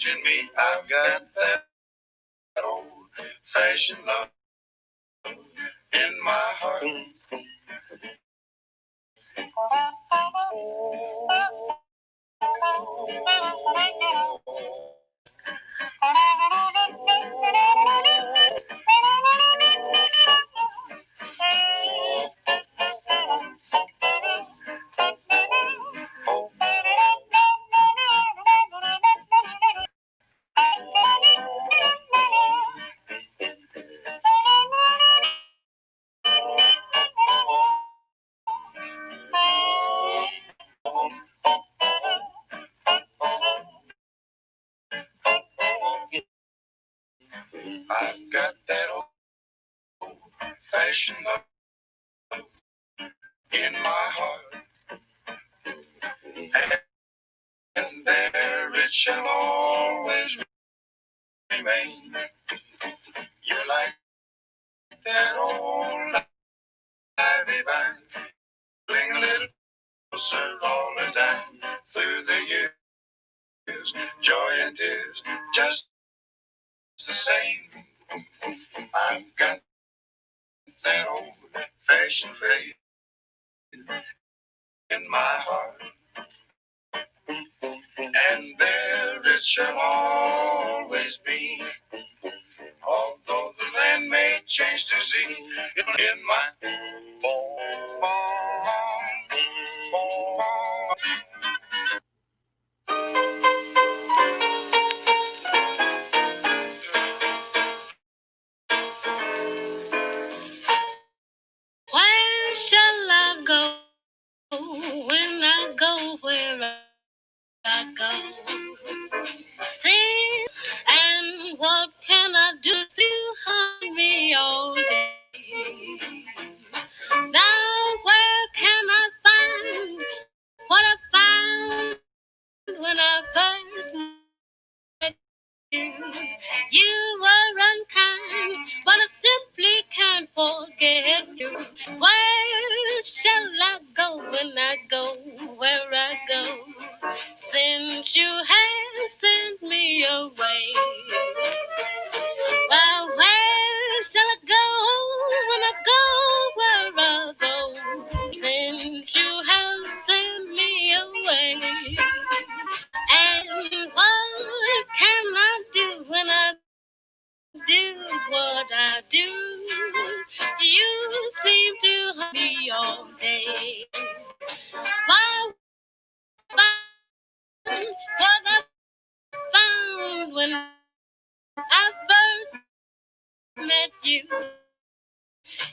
in me. I've got that old-fashioned love in my heart. I've got that old-fashioned love in my heart, and there it shall always remain. You're like that old ivy vine, cling a little closer all the time through the years. Joy and tears, just the same. I've got that old-fashioned faith in my heart, and there it shall always be. Although the land may change to sea, in my where shall I go when I go where I go? See, and what can I do to hide me all day? Now where can I find what I found when I first met you? You were unkind, but I simply can't forget you. Where shall I go when I go where I go? Since you have sent me away. Well, where shall I go when I go where I go? Since you have sent me away. And what can I do when I do what I do? You seem to hurt me all day. Why what I found when I first met you?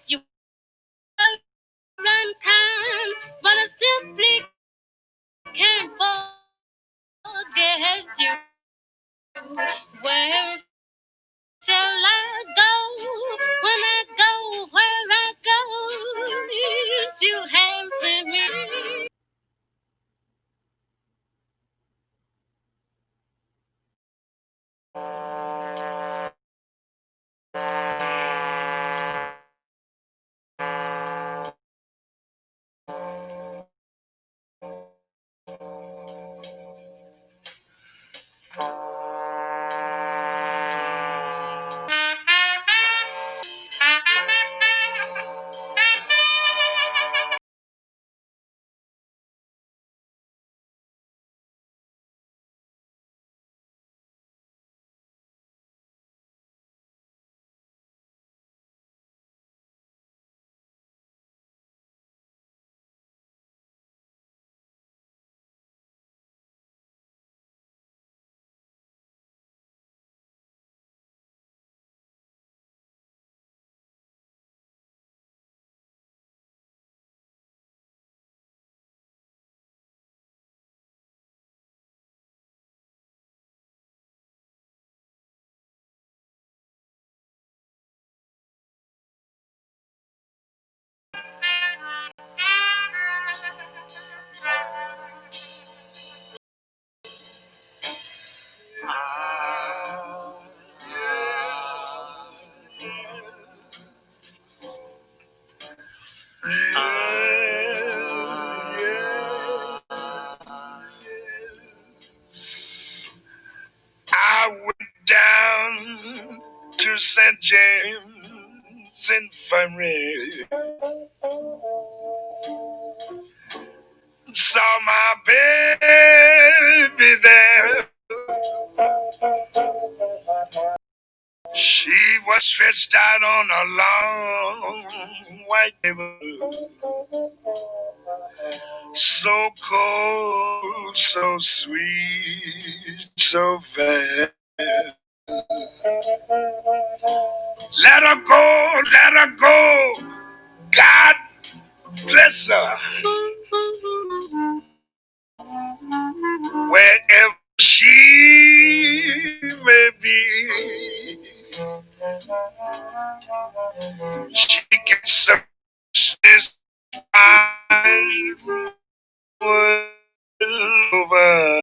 You were unkind, but I simply can't forget you. Where shall I go when I go where I go? You have sent me. to St. James Infirmary. Saw my baby there. She was stretched out on a long white table. So cold, so sweet, so fast. Let her go, let her go. God bless her. Wherever she may be, she can search this wide world over.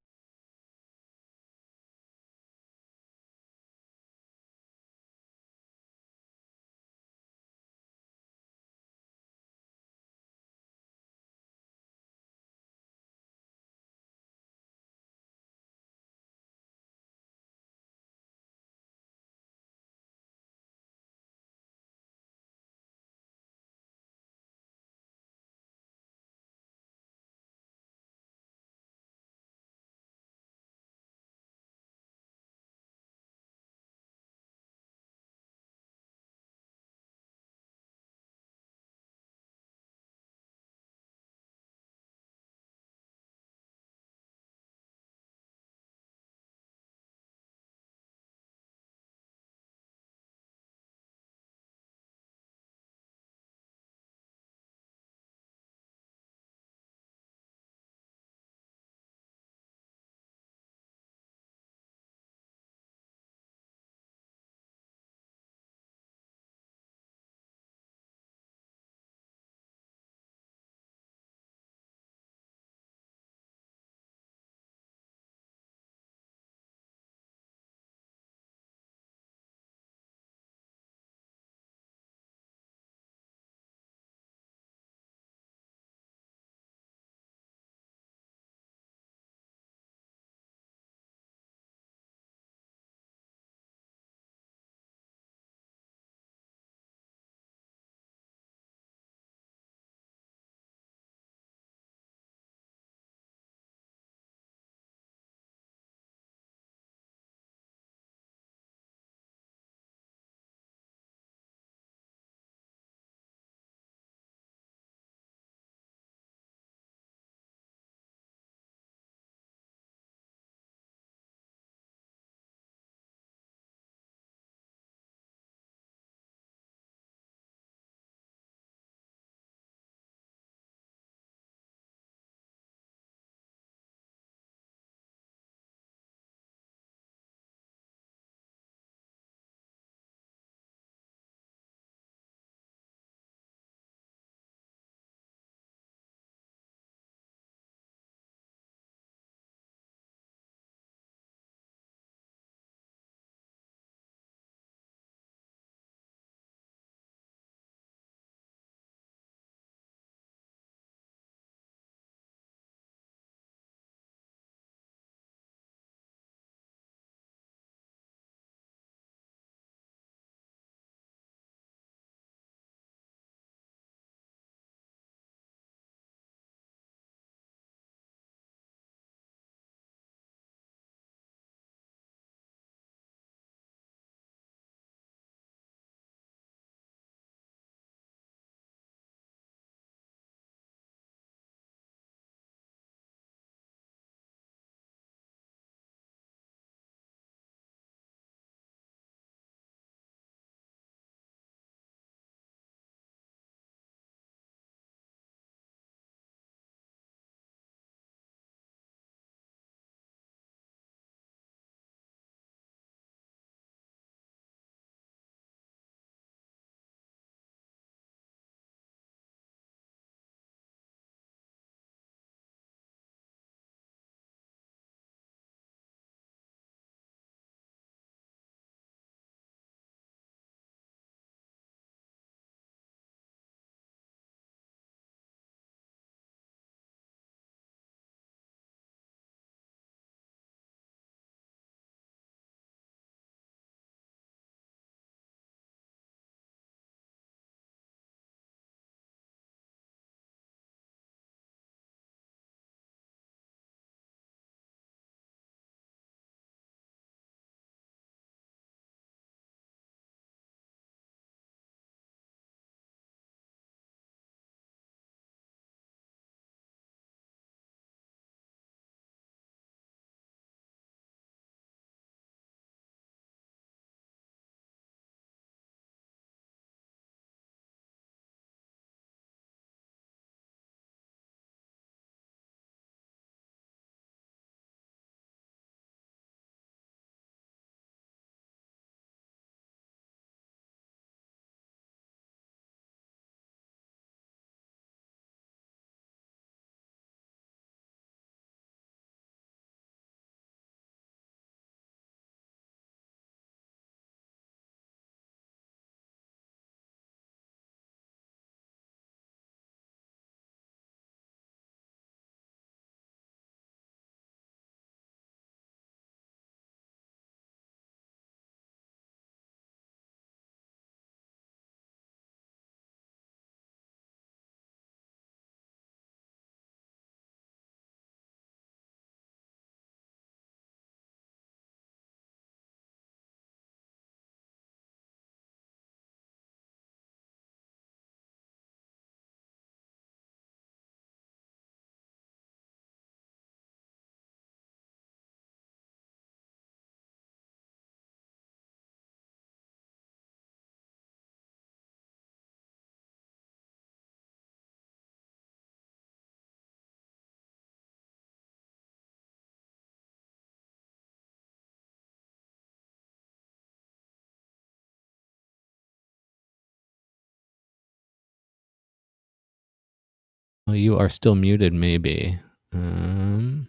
you are still muted, maybe. Oh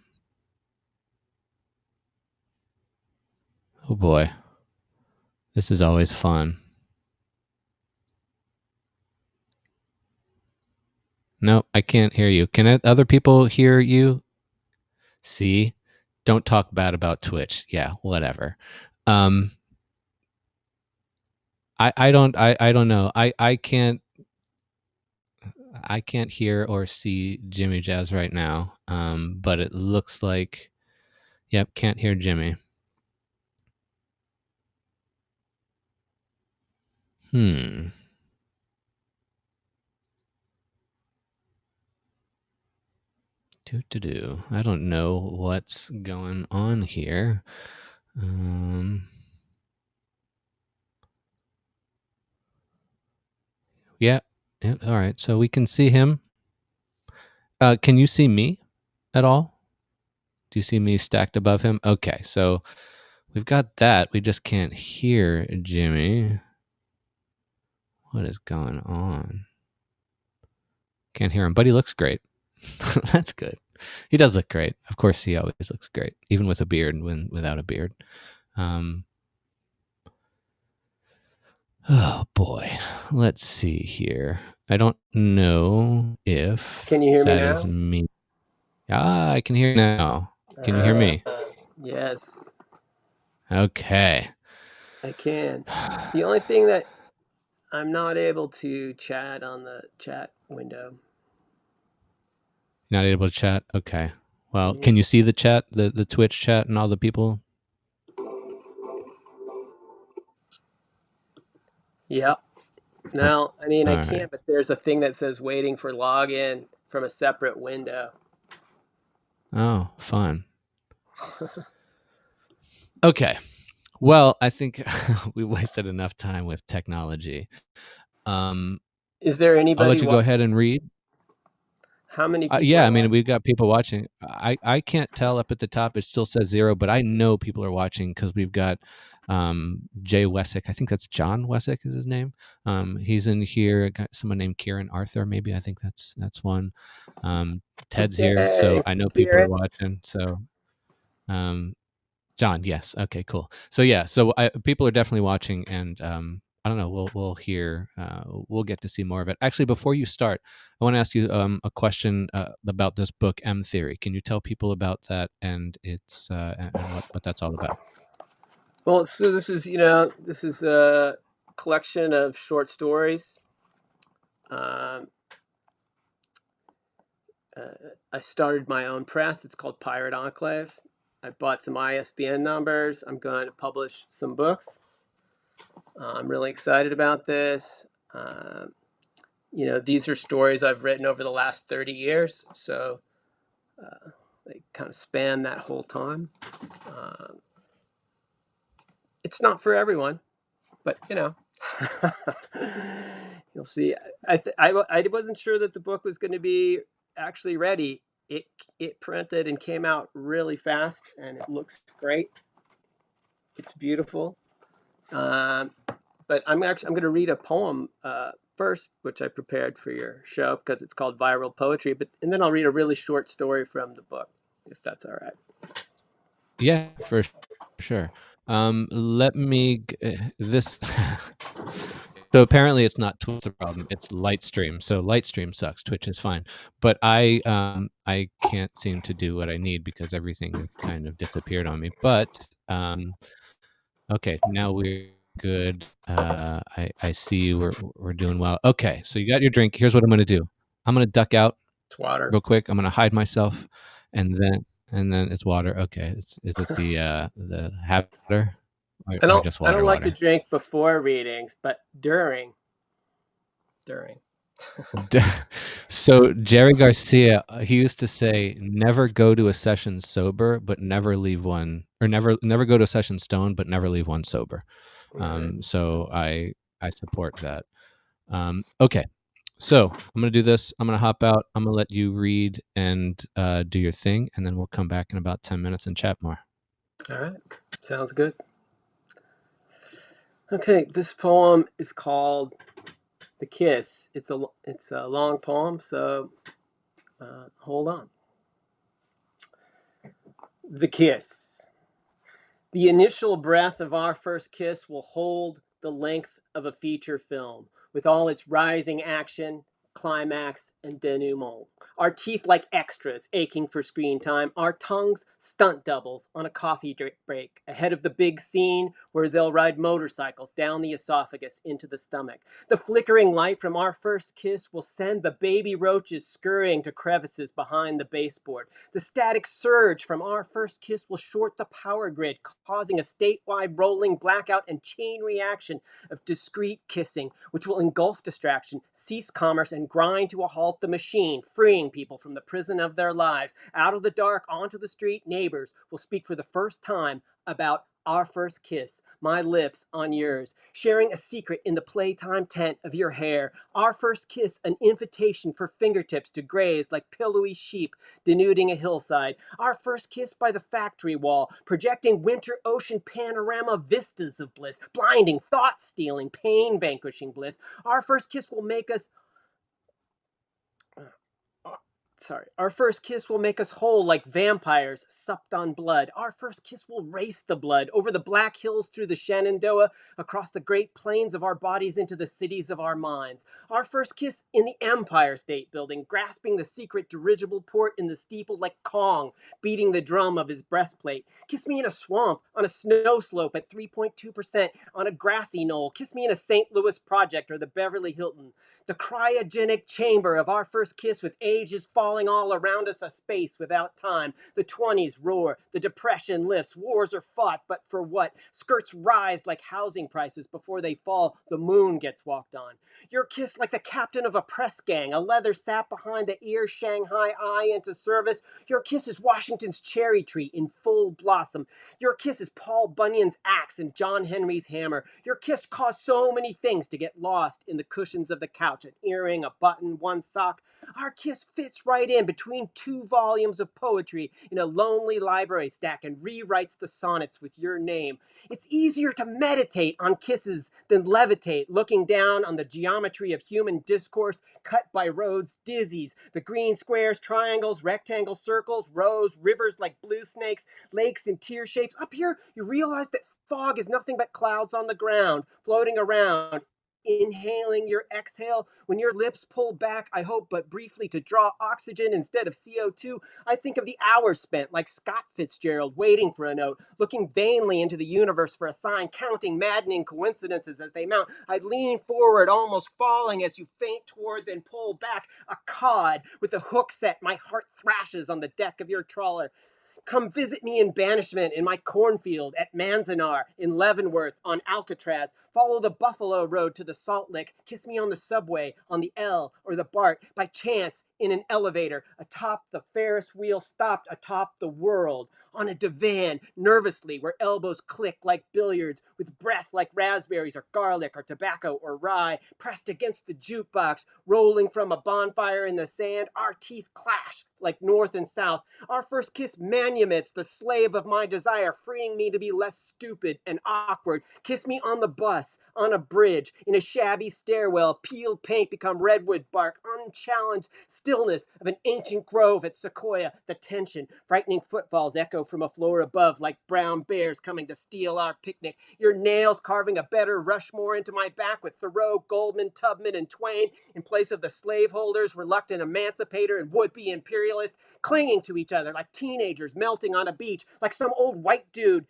boy. This is always fun. No, I can't hear you. Can other people hear you? See? Don't talk bad about Twitch. Yeah, whatever. I don't know. I can't hear or see Jimmy Jazz right now. But it looks like, yep, can't hear Jimmy. I don't know what's going on here. Yeah. All right. So we can see him. Can you see me at all? Do you see me stacked above him? Okay. So we've got that. We just can't hear Jimmy. What is going on? Can't hear him, but he looks great. That's good. He does look great. Of course, he always looks great, even with a beard and without a beard. Oh boy. Let's see here. I don't know if Can you hear me that now? is me. I can hear you now. Can you hear me? Yes, Okay. I can. The only thing that I'm not able to chat on the chat window. Not able to chat? Okay. Well, Yeah. can you see the chat, the Twitch chat and all the people? Yeah. No, I mean, I All can't, right. but there's a thing that says waiting for login from a separate window. Oh, fun. Okay. Well, I think we wasted enough time with technology. Is there I'll anybody let you go ahead and read. How many people Yeah, are I mean, watching? we've got people watching. I can't tell up at the top. It still says 0, but I know people are watching because we've got Jay Wessick. I think that's John Wessick is his name. He's in here. Got someone named Kieran Arthur, maybe. I think that's one. Ted's here, so Yay, I know people are Kieran. watching. So, John, yes, okay, cool. So yeah, so people are definitely watching, and I don't know. We'll hear. We'll get to see more of it. Actually, before you start, I want to ask you a question about this book, M Theory. Can you tell people about that and its and what that's all about? Well, so this is a collection of short stories. I started my own press. It's called Pirate Enclave. I bought some ISBN numbers. I'm going to publish some books. I'm really excited about this. These are stories I've written over the last 30 years, so they kind of span that whole time. It's not for everyone, but you'll see. I wasn't sure that the book was going to be actually ready. It printed and came out really fast, and it looks great. It's beautiful. But I'm going to read a poem first, which I prepared for your show because it's called Viral Poetry. And then I'll read a really short story from the book, if that's all right. Yeah, for sure. Let me this. So apparently it's not Twitch the problem, it's Lightstream. So Lightstream sucks. Twitch is fine. But I can't seem to do what I need because everything has kind of disappeared on me. But okay, now we're good. I see we're doing well. Okay, so you got your drink. Here's what I'm gonna do. I'm gonna duck out It's water. real quick. I'm gonna hide myself, and then it's water. Okay, is it the habit or just I don't like to water? drink before readings, but during. So Jerry Garcia, he used to say, "Never go to a session sober, but never leave one, or never go to a session stoned, but never leave one sober." Right. So I support that. Okay, so I'm gonna do this. I'm gonna hop out. I'm gonna let you read and do your thing, and then we'll come back in about 10 minutes and chat more. All right. Sounds good. Okay, this poem is called "The Kiss." It's a long poem, so Hold on. The kiss. The initial breath of our first kiss will hold the length of a feature film with all its rising action, climax, and denouement. Our teeth like extras aching for screen time, our tongues stunt doubles on a coffee break ahead of the big scene where they'll ride motorcycles down the esophagus into the stomach. The flickering light from our first kiss will send the baby roaches scurrying to crevices behind the baseboard. The static surge from our first kiss will short the power grid, causing a statewide rolling blackout and chain reaction of discrete kissing, which will engulf distraction, cease commerce, and grind to a halt the machine, freeing people from the prison of their lives. Out of the dark, onto the street, neighbors will speak for the first time about our first kiss, my lips on yours, sharing a secret in the playtime tent of your hair. Our first kiss, an invitation for fingertips to graze like pillowy sheep denuding a hillside. Our first kiss by the factory wall, projecting winter ocean panorama vistas of bliss, blinding, thought-stealing, pain-vanquishing bliss. Our first kiss will make us Our first kiss will make us whole like vampires supped on blood. Our first kiss will race the blood over the black hills through the Shenandoah, across the great plains of our bodies into the cities of our minds. Our first kiss in the Empire State Building, grasping the secret dirigible port in the steeple like Kong, beating the drum of his breastplate. Kiss me in a swamp, on a snow slope at 3.2%, on a grassy knoll. Kiss me in a St. Louis project or the Beverly Hilton. The cryogenic chamber of our first kiss with ages falling all around us, a space without time. The 20s roar, the depression lifts, wars are fought, but for what? Skirts rise like housing prices before they fall, the moon gets walked on. Your kiss like the captain of a press gang, a leather sap behind the ear, Shanghai eye into service. Your kiss is Washington's cherry tree in full blossom. Your kiss is Paul Bunyan's axe and John Henry's hammer. Your kiss caused so many things to get lost in the cushions of the couch. An earring, a button, one sock. Our kiss fits right in between 2 volumes of poetry in a lonely library stack and rewrites the sonnets with your name. It's easier to meditate on kisses than levitate, looking down on the geometry of human discourse cut by roads, dizzies, the green squares, triangles, rectangles, circles, rows, rivers like blue snakes, lakes in tear shapes. Up here, you realize that fog is nothing but clouds on the ground, floating around. Inhaling your exhale, when your lips pull back, I hope but briefly to draw oxygen instead of CO2, I think of the hours spent like Scott Fitzgerald waiting for a note, looking vainly into the universe for a sign, counting maddening coincidences as they mount. I'd lean forward, almost falling as you faint toward, then pull back, a cod with the hook set. My heart thrashes on the deck of your trawler. Come visit me in banishment in my cornfield, at Manzanar, in Leavenworth, on Alcatraz. Follow the Buffalo Road to the Salt Lick. Kiss me on the subway, on the L or the BART, by chance in an elevator, atop the Ferris wheel stopped atop the world, on a divan, nervously, where elbows click like billiards, with breath like raspberries or garlic or tobacco or rye, pressed against the jukebox, rolling from a bonfire in the sand. Our teeth clash like north and south. Our first kiss manumits the slave of my desire, freeing me to be less stupid and awkward. Kiss me on the bus, on a bridge, in a shabby stairwell, peeled paint become redwood bark, unchallenged stillness of an ancient grove at Sequoia. The tension, frightening footfalls echo from a floor above like brown bears coming to steal our picnic. Your nails carving a better Rushmore into my back with Thoreau, Goldman, Tubman, and Twain in place of the slaveholders, reluctant emancipator, and would-be imperialist, clinging to each other like teenagers melting on a beach, like some old white dude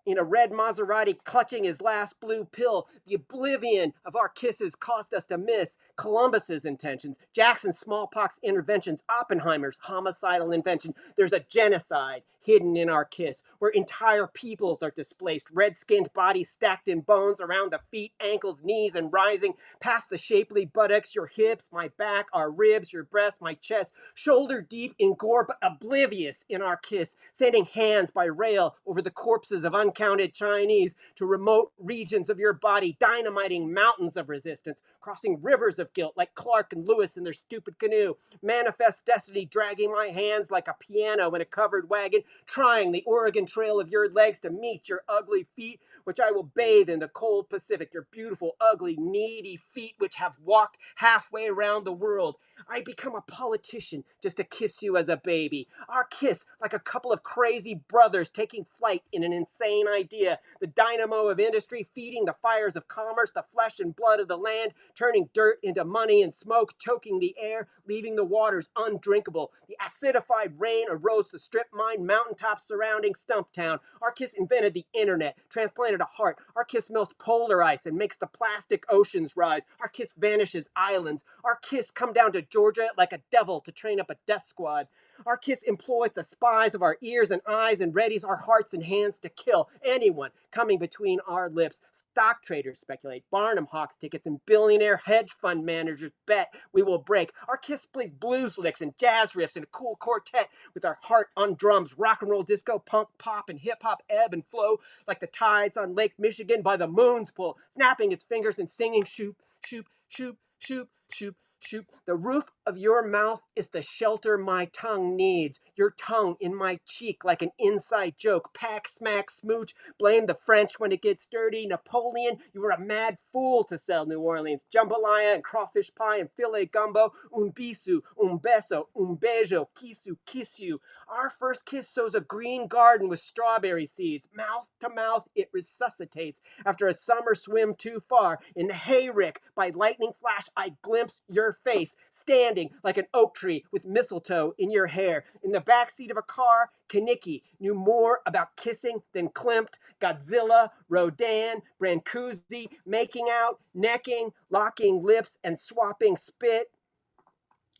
in a red Maserati clutching his last blue pill. The oblivion of our kisses cost us to miss Columbus's intentions, Jackson's smallpox interventions, Oppenheimer's homicidal invention. There's a genocide hidden in our kiss, where entire peoples are displaced, red-skinned bodies stacked in bones around the feet, ankles, knees, and rising past the shapely buttocks, your hips, my back, our ribs, your breasts, my chest, shoulder deep in gore, but oblivious in our kiss, sending hands by rail over the corpses of unkilled well-counted Chinese to remote regions of your body, dynamiting mountains of resistance, crossing rivers of guilt like Clark and Lewis in their stupid canoe. Manifest destiny dragging my hands like a piano in a covered wagon, trying the Oregon Trail of your legs to meet your ugly feet, which I will bathe in the cold Pacific, your beautiful, ugly, needy feet which have walked halfway around the world. I become a politician just to kiss you as a baby. Our kiss like a couple of crazy brothers taking flight in an insane idea. The dynamo of industry feeding the fires of commerce, the flesh and blood of the land, turning dirt into money and smoke, choking the air, leaving the waters undrinkable. The acidified rain erodes the strip mine mountaintops surrounding Stumptown. Our kiss invented the internet, transplanted a heart. Our kiss melts polar ice and makes the plastic oceans rise. Our kiss vanishes islands. Our kiss come down to Georgia like a devil to train up a death squad. Our kiss employs the spies of our ears and eyes and readies our hearts and hands to kill anyone coming between our lips. Stock traders speculate, Barnum Hawks tickets, and billionaire hedge fund managers bet we will break. Our kiss plays blues licks and jazz riffs in a cool quartet with our heart on drums. Rock and roll, disco, punk, pop, and hip hop ebb and flow like the tides on Lake Michigan by the moon's pull, snapping its fingers and singing shoop, shoop, shoop, shoop, shoop, shoop. The roof of your mouth is the shelter my tongue needs. Your tongue in my cheek like an inside joke. Pack, smack, smooch. Blame the French when it gets dirty. Napoleon, you were a mad fool to sell New Orleans. Jambalaya and crawfish pie and filet gumbo. Un bisu, un beso, un beijo. Kisu, kiss you. Our first kiss sows a green garden with strawberry seeds. Mouth to mouth, it resuscitates. After a summer swim too far, in the hayrick, by lightning flash, I glimpse your face, standing like an oak tree with mistletoe in your hair. In the backseat of a car, Kaniki knew more about kissing than Klimt, Godzilla, Rodan, Brancusi, making out, necking, locking lips, and swapping spit.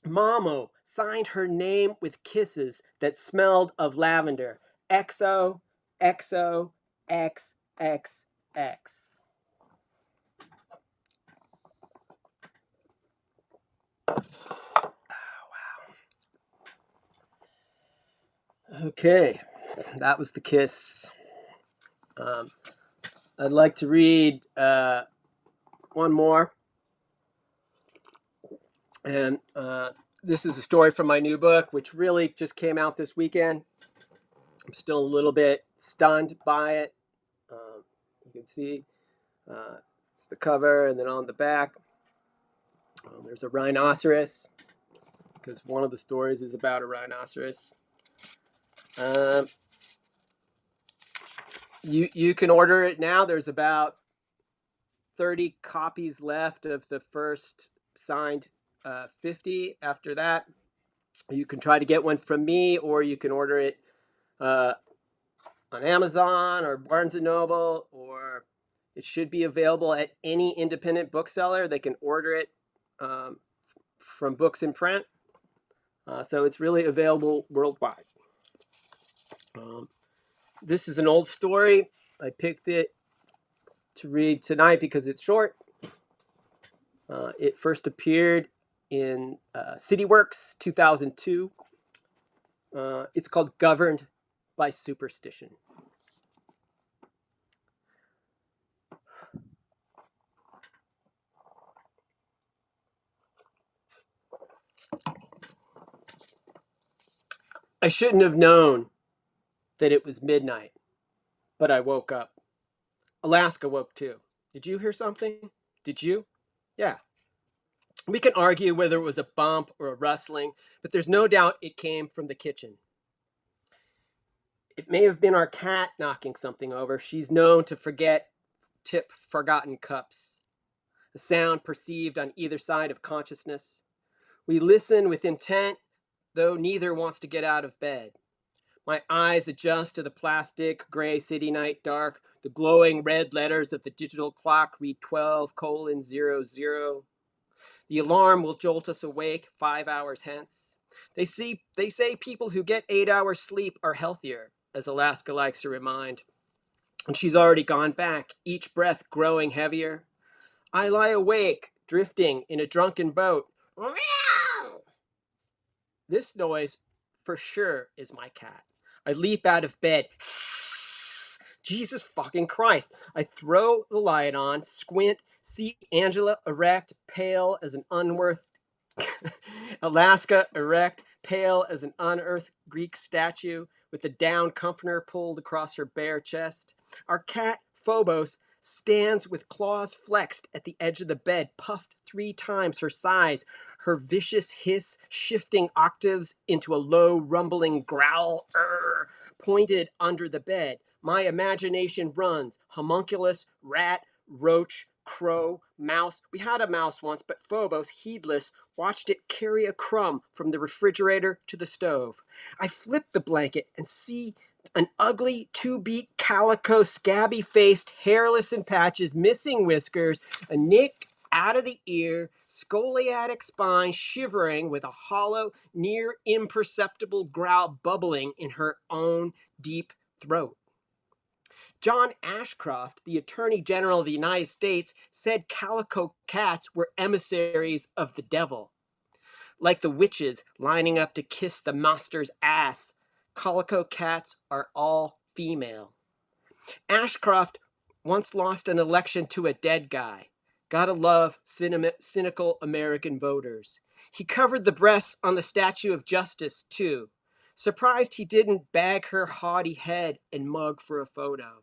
Momo signed her name with kisses that smelled of lavender. XO, XO, XXX. Okay, that was the kiss. I'd like to read one more. And this is a story from my new book, which really just came out this weekend. I'm still a little bit stunned by it. You can see it's the cover, and then on the back, there's a rhinoceros, because one of the stories is about a rhinoceros. You can order it now. There's about 30 copies left of the first signed 50. After that, you can try to get one from me, or you can order it on Amazon or Barnes & Noble, or it should be available at any independent bookseller. They can order it from Books in Print. So it's really available worldwide. This is an old story. I picked it to read tonight because it's short. It first appeared in CityWorks 2002. It's called Governed by Superstition. I shouldn't have known that it was midnight, but I woke up. Alaska woke too. Did you hear something? Did you? Yeah. We can argue whether it was a bump or a rustling, but there's no doubt it came from the kitchen. It may have been our cat knocking something over. She's known to tip forgotten cups. A sound perceived on either side of consciousness. We listen with intent, though neither wants to get out of bed. My eyes adjust to the plastic, gray city night dark. The glowing red letters of the digital clock read 12:00. The alarm will jolt us awake 5 hours hence. They say people who get 8 hours sleep are healthier, as Alaska likes to remind. And she's already gone back, each breath growing heavier. I lie awake, drifting in a drunken boat. This noise, for sure, is my cat. I leap out of bed, Jesus fucking Christ. I throw the light on, squint, see Angela erect, pale as an unworth Alaska erect, pale as an unearthed Greek statue, with the down comforter pulled across her bare chest. Our cat, Phobos, stands with claws flexed at the edge of the bed, puffed 3 times her size, her vicious hiss shifting octaves into a low, rumbling growl, pointed under the bed. My imagination runs, homunculus, rat, roach, crow, mouse. We had a mouse once, but Phobos, heedless, watched it carry a crumb from the refrigerator to the stove. I flip the blanket and see an ugly 2-beat calico, scabby-faced, hairless in patches, missing whiskers, a nick out of the ear, scoliatic spine shivering with a hollow, near imperceptible growl bubbling in her own deep throat. John Ashcroft, the Attorney General of the United States, said calico cats were emissaries of the devil. Like the witches lining up to kiss the master's ass, calico cats are all female. Ashcroft once lost an election to a dead guy. Gotta love cynical American voters. He covered the breasts on the Statue of Justice, too. Surprised he didn't bag her haughty head and mug for a photo.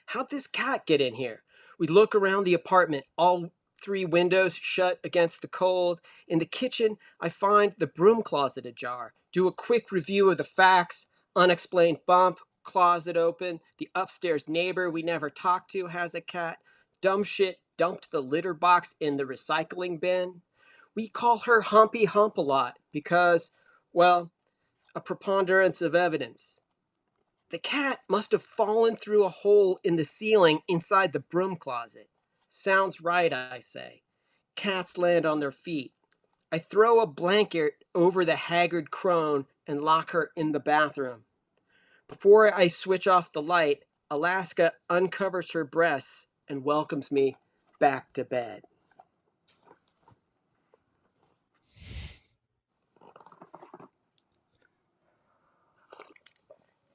How'd this cat get in here? We look around the apartment, all 3 windows shut against the cold. In the kitchen, I find the broom closet ajar. Do a quick review of the facts. Unexplained bump, closet open. The upstairs neighbor we never talked to has a cat. Dumb shit dumped the litter box in the recycling bin. We call her Humpy Hump a lot because, well, a preponderance of evidence. The cat must have fallen through a hole in the ceiling inside the broom closet. Sounds right, I say. Cats land on their feet. I throw a blanket over the haggard crone and lock her in the bathroom. Before I switch off the light, Alaska uncovers her breasts and welcomes me back to bed.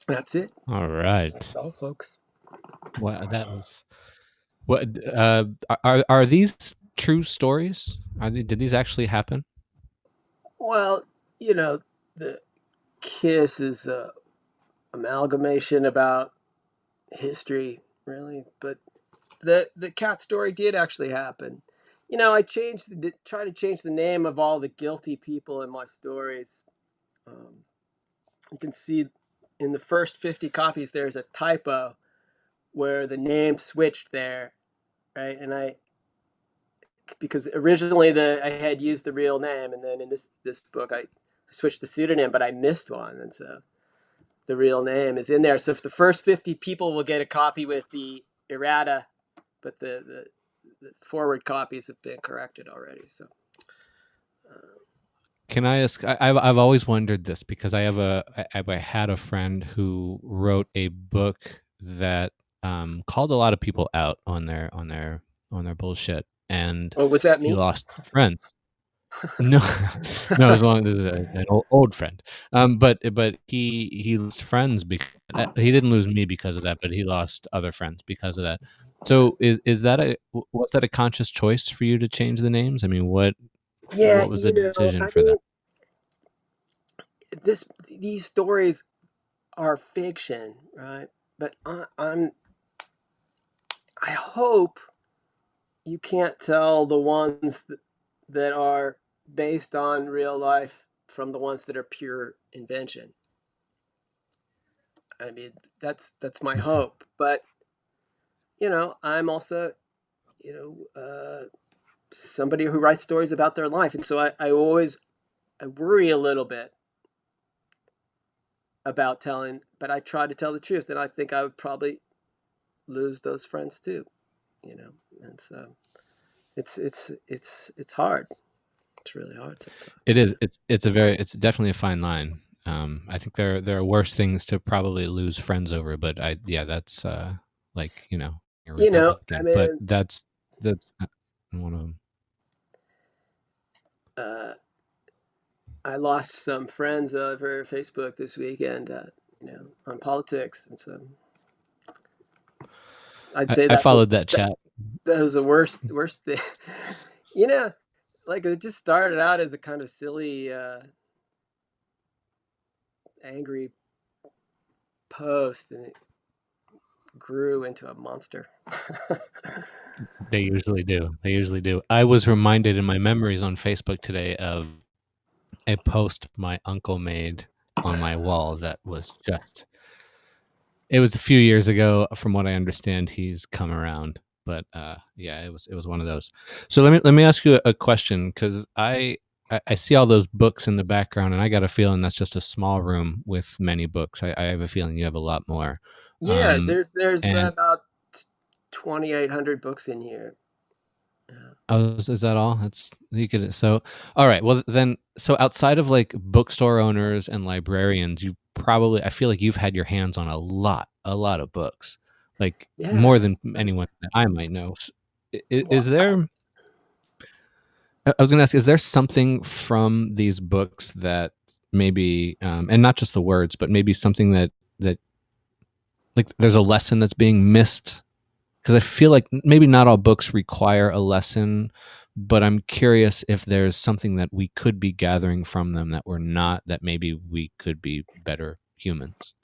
That's it. All right. That's all, folks. Well, that was what. Are these true stories? Did these actually happen? Well, the Kiss is a amalgamation about history, really, but the cat story did actually happen. I try to change the name of all the guilty people in my stories. You can see in the first 50 copies there's a typo where the name switched there, right? And because originally I had used the real name, and then in this book I switched the pseudonym, but I missed one, and so the real name is in there. So if the first 50 people will get a copy with the errata, but the forward copies have been corrected already. So Can I ask? I've always wondered this because I had a friend who wrote a book that called a lot of people out on their bullshit, and what's that mean? he lost friends. No, no, as long as this is an old friend. But he lost friends because he didn't lose me because of that, but he lost other friends because of that. So was that a conscious choice for you to change the names? I mean, what was the decision for that? These stories are fiction, right? But I hope you can't tell the ones that are based on real life from the ones that are pure invention. I mean, that's my hope. But I'm also somebody who writes stories about their life, and so I worry a little bit about telling, but I try to tell the truth, and I think I would probably lose those friends too, and so it's hard. It's really hard sometimes. It is. It's definitely a fine line. I think there are worse things to probably lose friends over, but that's like I mean, but that's one of them. I lost some friends over Facebook this weekend, on politics, and so I'd say I that's followed that chat. that was the worst thing. You know, like it just started out as a kind of silly, angry post, and it grew into a monster. They usually do. They usually do. I was reminded in my memories on Facebook today of a post my uncle made on my wall that was just. It was a few years ago. From what I understand, he's come around. But yeah, it was one of those. So let me ask you a question, because I see all those books in the background, and I got a feeling that's just a small room with many books. I have a feeling you have a lot more. Yeah, Um, there's and about 2,800 books in here. oh, is that all? That's you could so all right. Well then, so outside of like bookstore owners and librarians, you probably I feel like you've had your hands on a lot of books, like Yeah. more than anyone that I might know. Is Wow. there? I was going to ask, is there something from these books that maybe, and not just the words, but maybe something that like there's a lesson that's being missed? Because I feel like maybe not all books require a lesson, but I'm curious if there's something that we could be gathering from them that we're not, that maybe we could be better humans.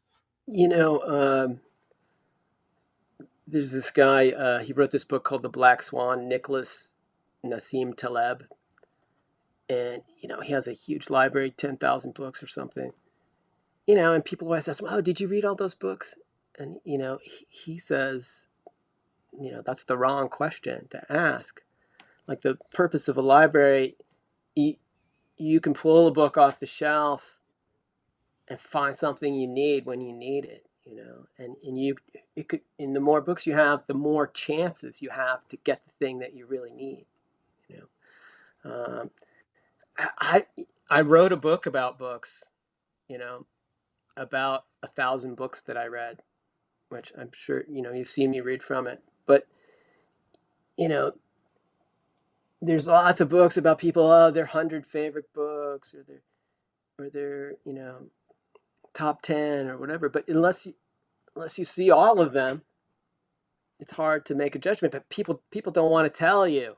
You know, there's this guy, he wrote this book called The Black Swan, Nicholas Nassim Taleb. And, he has a huge library, 10,000 books or something. And people always ask him, oh, did you read all those books? And, he says, that's the wrong question to ask. Like the purpose of a library, you can pull a book off the shelf and find something you need when you need it, and the more books you have, the more chances you have to get the thing that you really need. Um, I wrote a book about books, about 1,000 books that I read, which I'm sure you've seen me read from it. But there's lots of books about people, their 100 favorite books, or their top 10 or whatever. But unless you see all of them, it's hard to make a judgment. But people don't want to tell you,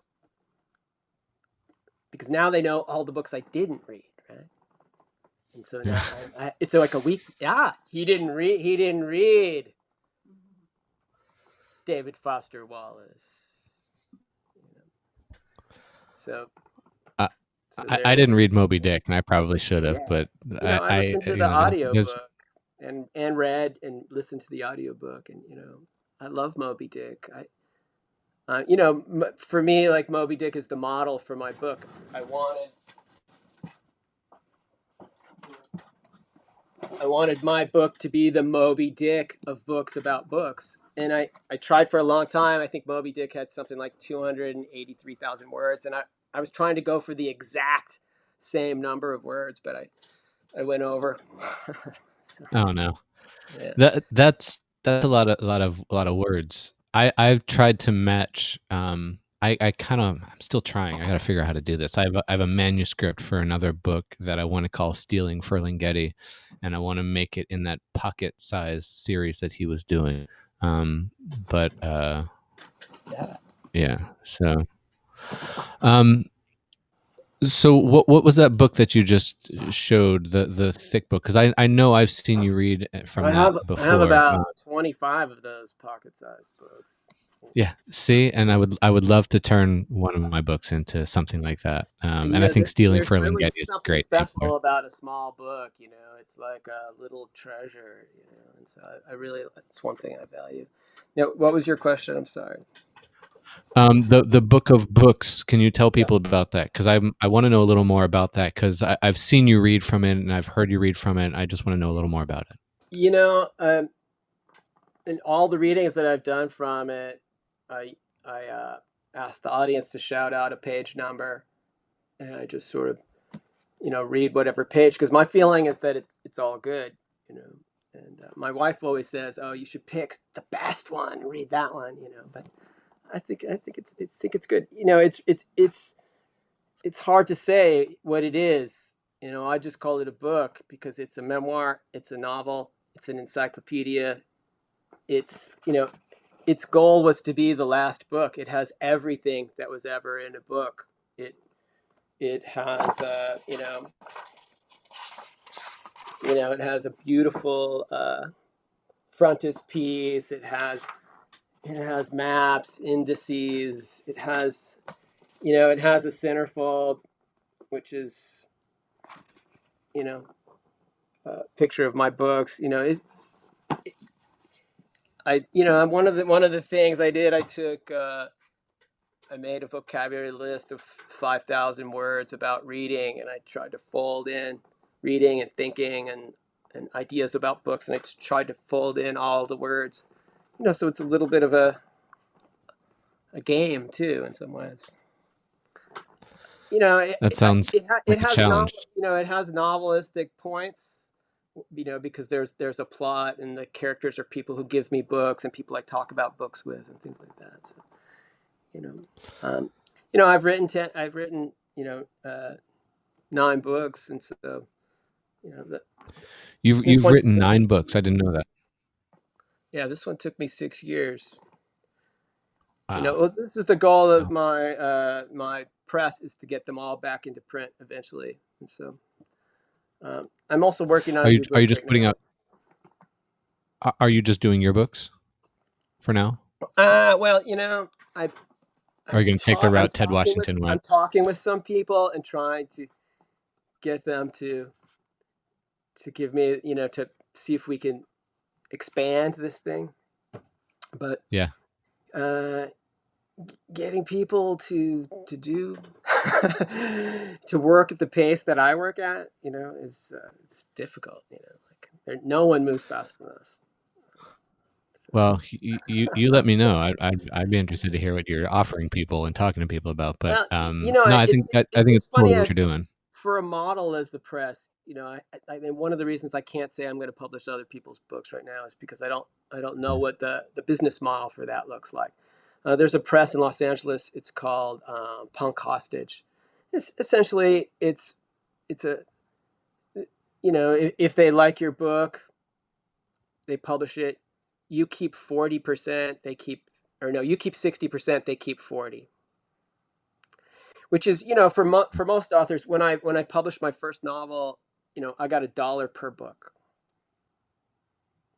because now they know all the books I didn't read, right? And so now it's like a week. Yeah, he didn't read David Foster Wallace. So I didn't read Moby Dick, and I probably should have, but I listened to the there's audiobook and read and listened to the audiobook, and I love Moby Dick. For me, like, Moby Dick is the model for my book. I wanted my book to be the Moby Dick of books about books. And I tried for a long time. I think Moby Dick had something like 283,000 words. And I was trying to go for the exact same number of words, but I went over. So, oh no. yeah. That's a lot of words. I've tried to match. I kind of I'm still trying. I got to figure out how to do this. I have a manuscript for another book that I want to call Stealing Ferlinghetti, and I want to make it in that pocket size series that he was doing. But yeah. So, so what was that book that you just showed, the thick book? Because I know I've seen you read from that before. I have about 25 of those pocket-sized books. Yeah, see, and I would love to turn one of my books into something like that. And I think Stealing Ferlinghetti is great. There's something special about a small book, it's like a little treasure, and so I really, it's one thing I value. What was your question? I'm sorry. The book of books. Can you tell people about that? Because I want to know a little more about that, because I've seen you read from it and I've heard you read from it. And I just want to know a little more about it. In all the readings that I've done from it, I asked the audience to shout out a page number, and I just sort of, read whatever page, because my feeling is that it's all good, And my wife always says, "Oh, you should pick the best one, read that one," But I think it's good. It's hard to say what it is. I just call it a book because it's a memoir, it's a novel, it's an encyclopedia. It's its goal was to be the last book. It has everything that was ever in a book. It has it has a beautiful frontispiece. It has maps, indices. It has a centerfold, which is a picture of my books. One of the things I did, I made a vocabulary list of 5,000 words about reading, and I tried to fold in reading and thinking and ideas about books, and I just tried to fold in all the words. So it's a little bit of a game too in some ways. That sounds It like a has challenge. it has novelistic points, because there's a plot, and the characters are people who give me books and people I talk about books with and things like that. So, I've written 9 books, and so You've written 9 books. I didn't know that. Yeah, this one took me 6 years. Wow. This is the goal of my press, is to get them all back into print eventually. And so I'm also working on a new book. Are you just putting out? Are you just doing your books for now? Well, Are you going to take the route Ted Washington went? I'm talking with some people and trying to get them to give me, to see if we can expand this thing. But yeah, getting people to do to work at the pace that I work at, is it's difficult. No one moves fast enough. Well, you let me know. I'd be interested to hear what you're offering people and talking to people about. But no, I think it's cool what you're doing. For a model as the press, I mean, one of the reasons I can't say I'm going to publish other people's books right now is because I don't know what the business model for that looks like. There's a press in Los Angeles. It's called Punk Hostage. Essentially it's a if they like your book, they publish it. You keep 40%. You keep 60%. They keep 40%. Which is, for most authors, when I published my first novel, I got $1 per book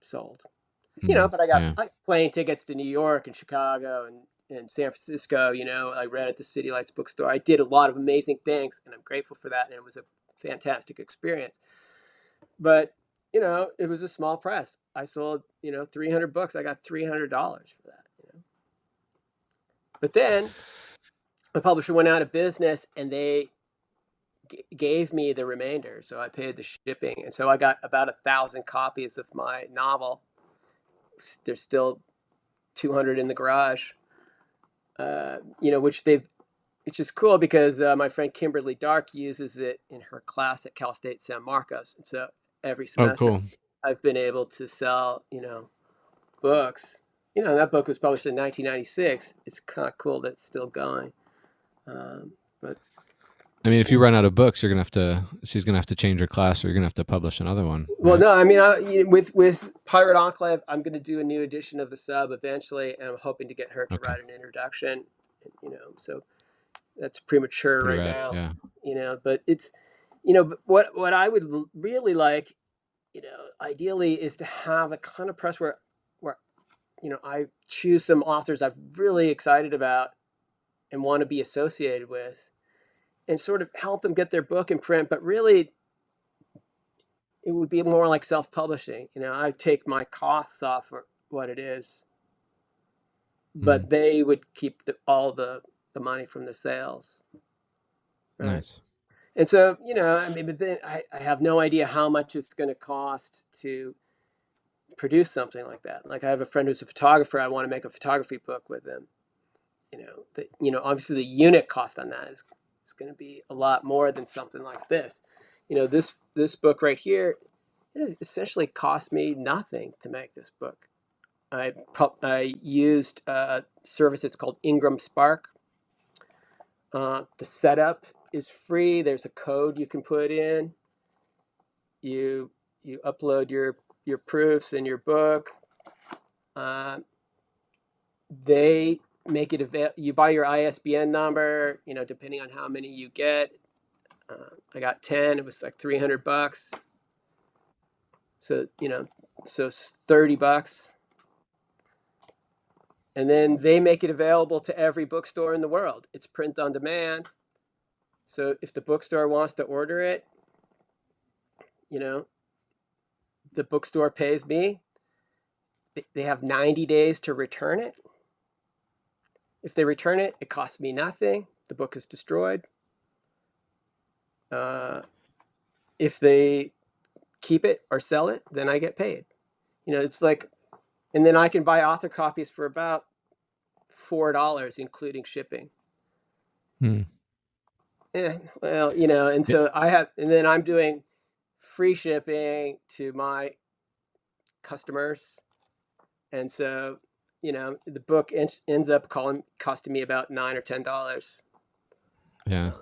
sold. But I got plane tickets to New York and Chicago and San Francisco. I read at the City Lights bookstore. I did a lot of amazing things, and I'm grateful for that. And it was a fantastic experience. But it was a small press. I sold 300 books. I got $300 for that. But then the publisher went out of business, and they gave me the remainder, so I paid the shipping, and so I got about 1,000 copies of my novel. There's still 200 in the garage, which is cool because my friend Kimberly Dark uses it in her class at Cal State San Marcos, and so every semester I've been able to sell books. That book was published in 1996. It's kind of cool that it's still going. But I mean, if you run out of books, she's gonna have to change her class, or you're gonna have to publish another one. Right? Well, no, I mean, with Pirate Enclave, I'm going to do a new edition of the sub eventually, and I'm hoping to get her to write an introduction. So that's premature right now. Yeah. But it's, what I would really like, ideally, is to have a kind of press where I choose some authors I'm really excited about and want to be associated with, and sort of help them get their book in print. But really, it would be more like self-publishing. I take my costs off for what it is, but they would keep all the money from the sales. Right? Nice. And so, I mean, but then I have no idea how much it's going to cost to produce something like that. Like, I have a friend who's a photographer. I want to make a photography book with him. Obviously the unit cost on that is going to be a lot more than something like this. This book right here, it essentially cost me nothing to make this book. I used a service. It's called Ingram Spark. The setup is free. There's a code you can put in. You upload your proofs in your book. they make it available. You buy your ISBN number, depending on how many you get. I got 10. It was like $300. So, so $30. And then they make it available to every bookstore in the world. It's print on demand. So if the bookstore wants to order it, the bookstore pays me. They have 90 days to return it. If they return it, it costs me nothing. The book is destroyed. If they keep it or sell it, then I get paid. It's like, and then I can buy author copies for about $4, including shipping. Well, and so and then I'm doing free shipping to my customers. And so, the book ends up costing me about $9 or $10. Yeah.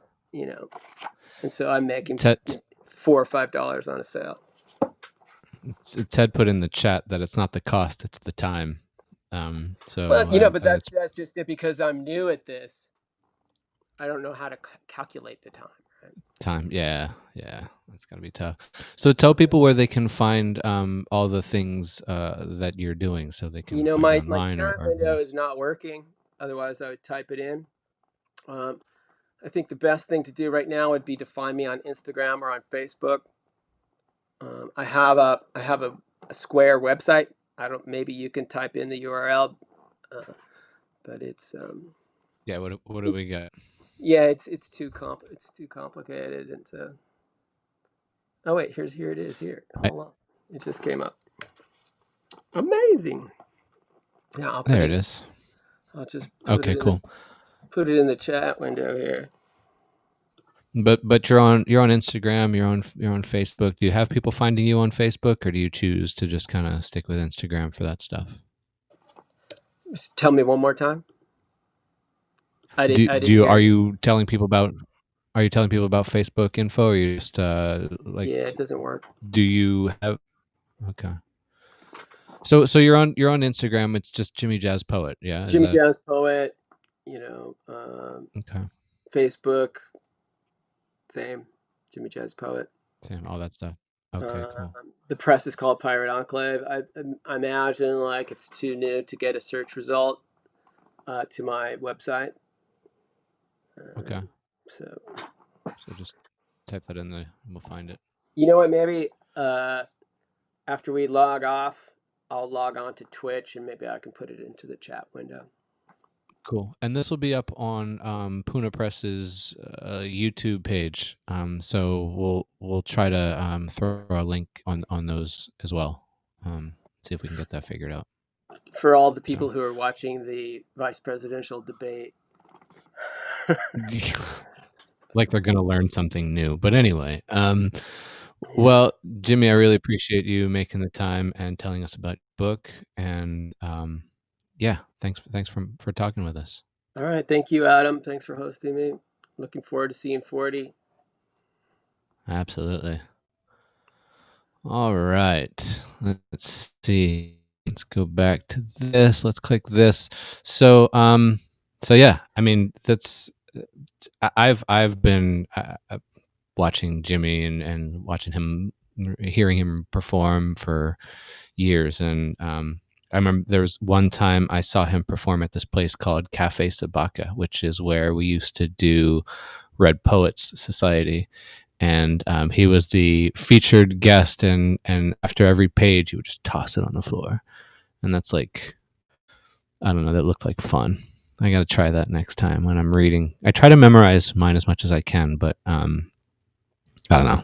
And so I'm making Ted, $4 or $5 on a sale. Ted put in the chat that it's not the cost, it's the time. So, well, but that's just it, because I'm new at this. I don't know how to calculate the time. Right? Time, yeah, that's got to be tough. So tell people where they can find all the things that you're doing, so they can. My chat window is not working. Otherwise, I would type it in. I think the best thing to do right now would be to find me on Instagram or on Facebook. I have a Square website. Maybe you can type in the URL, but it's yeah. What do we got? Yeah, it's too complicated, and oh wait, here it is. Here, hold on, it just came up. Amazing. Yeah, there it is. I'll just cool. Put it in the chat window here. But you're on Instagram, you're on Facebook. Do you have people finding you on Facebook, or do you choose to just kind of stick with Instagram for that stuff? Just tell me one more time. Are you telling people about Facebook info, or you just yeah, it doesn't work. Do you have okay? So you're on Instagram. It's just Jimmy Jazz Poet, yeah. Jimmy Jazz Poet. Okay. Facebook, same. Jimmy Jazz Poet. Same, all that stuff. Okay, cool. The press is called Pirate Enclave. I imagine it's too new to get a search result to my website. Okay. So just type that in there and we'll find it. You know what? Maybe after we log off, I'll log on to Twitch and maybe I can put it into the chat window. Cool. And this will be up on Puna Press's YouTube page. So we'll try to throw a link on those as well. See if we can get that figured out. For all the people who are watching the vice presidential debate. Like they're going to learn something new. But anyway, well, Jimmy, I really appreciate you making the time and telling us about your book. And yeah, thanks for talking with us. All right. Thank you, Adam. Thanks for hosting me. Looking forward to seeing 40. Absolutely. All right. Let's see. Let's go back to this. Let's click this. So yeah, I mean, I've been watching Jimmy and watching him, hearing him perform for years. And I remember there was one time I saw him perform at this place called Cafe Sabaka, which is where we used to do Red Poets Society. And he was the featured guest, and after every page, he would just toss it on the floor. And that's I don't know, that looked like fun. I got to try that next time when I'm reading. I try to memorize mine as much as I can, but I don't know.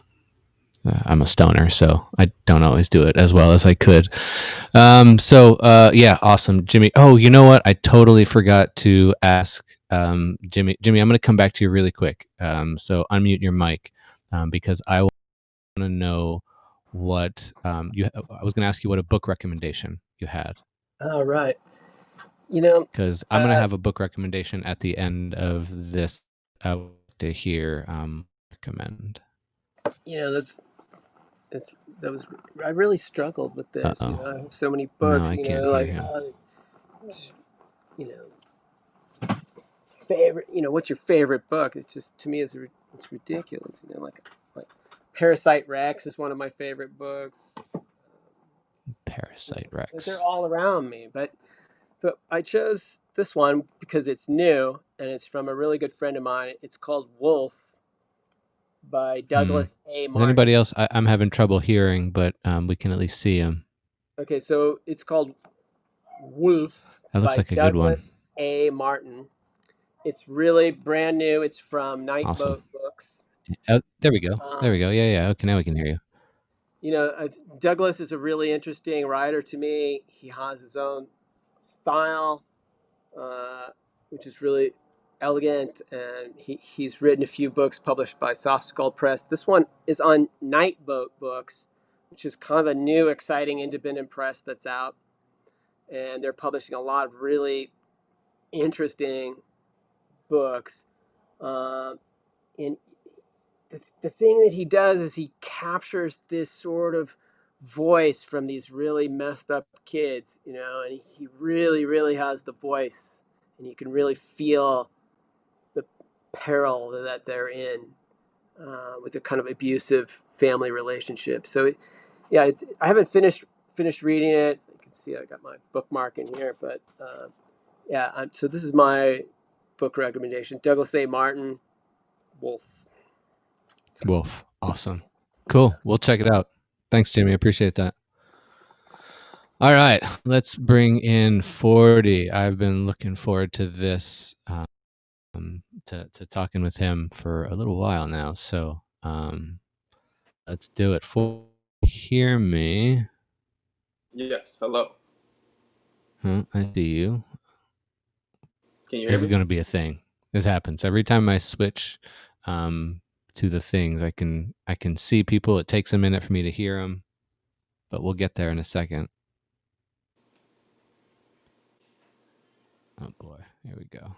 I'm a stoner, so I don't always do it as well as I could. Yeah, awesome, Jimmy. Oh, you know what? I totally forgot to ask Jimmy. Jimmy, I'm going to come back to you really quick. So unmute your mic because I want to know what I was going to ask you what a book recommendation you had. All right. Because I'm going to have a book recommendation at the end of this to hear recommend. I really struggled with this. I have so many books. No, I can't hear him. favorite, what's your favorite book? It's just, to me, it's ridiculous. Like Parasite Rex is one of my favorite books. Parasite Rex. They're all around me, but I chose this one because it's new and it's from a really good friend of mine. It's called Wolf by Douglas A. Is Martin. anybody else? I'm having trouble hearing, but we can at least see him. Okay, so it's called Wolf That looks by like a good one. Douglas A. Martin. It's really brand new. It's from Nightboat Awesome. Books. Oh, there we go. There we go. Yeah. Okay, now we can hear you. Douglas is a really interesting writer to me. He has his own style, which is really elegant, and he's written a few books published by Soft Skull Press. This one is on Nightboat Books, which is kind of a new, exciting independent press that's out, and they're publishing a lot of really interesting books. And the thing that he does is he captures this sort of voice from these really messed up kids, and he really, really has the voice, and you can really feel the peril that they're in with a kind of abusive family relationship. So, yeah, I haven't finished reading it. You can see I got my bookmark in here, but so this is my book recommendation: Douglas A. Martin, Wolf. Wolf. Awesome. Cool. We'll check it out. Thanks, Jimmy. I appreciate that. All right. Let's bring in 40. I've been looking forward to this, to talking with him for a little while now. So let's do it. Hear me? Yes. Hello. I see you. Can you hear This is me? going to be a thing. This happens every time I switch to the things. I can see people. It takes a minute for me to hear them, but we'll get there in a second. Oh boy, here we go.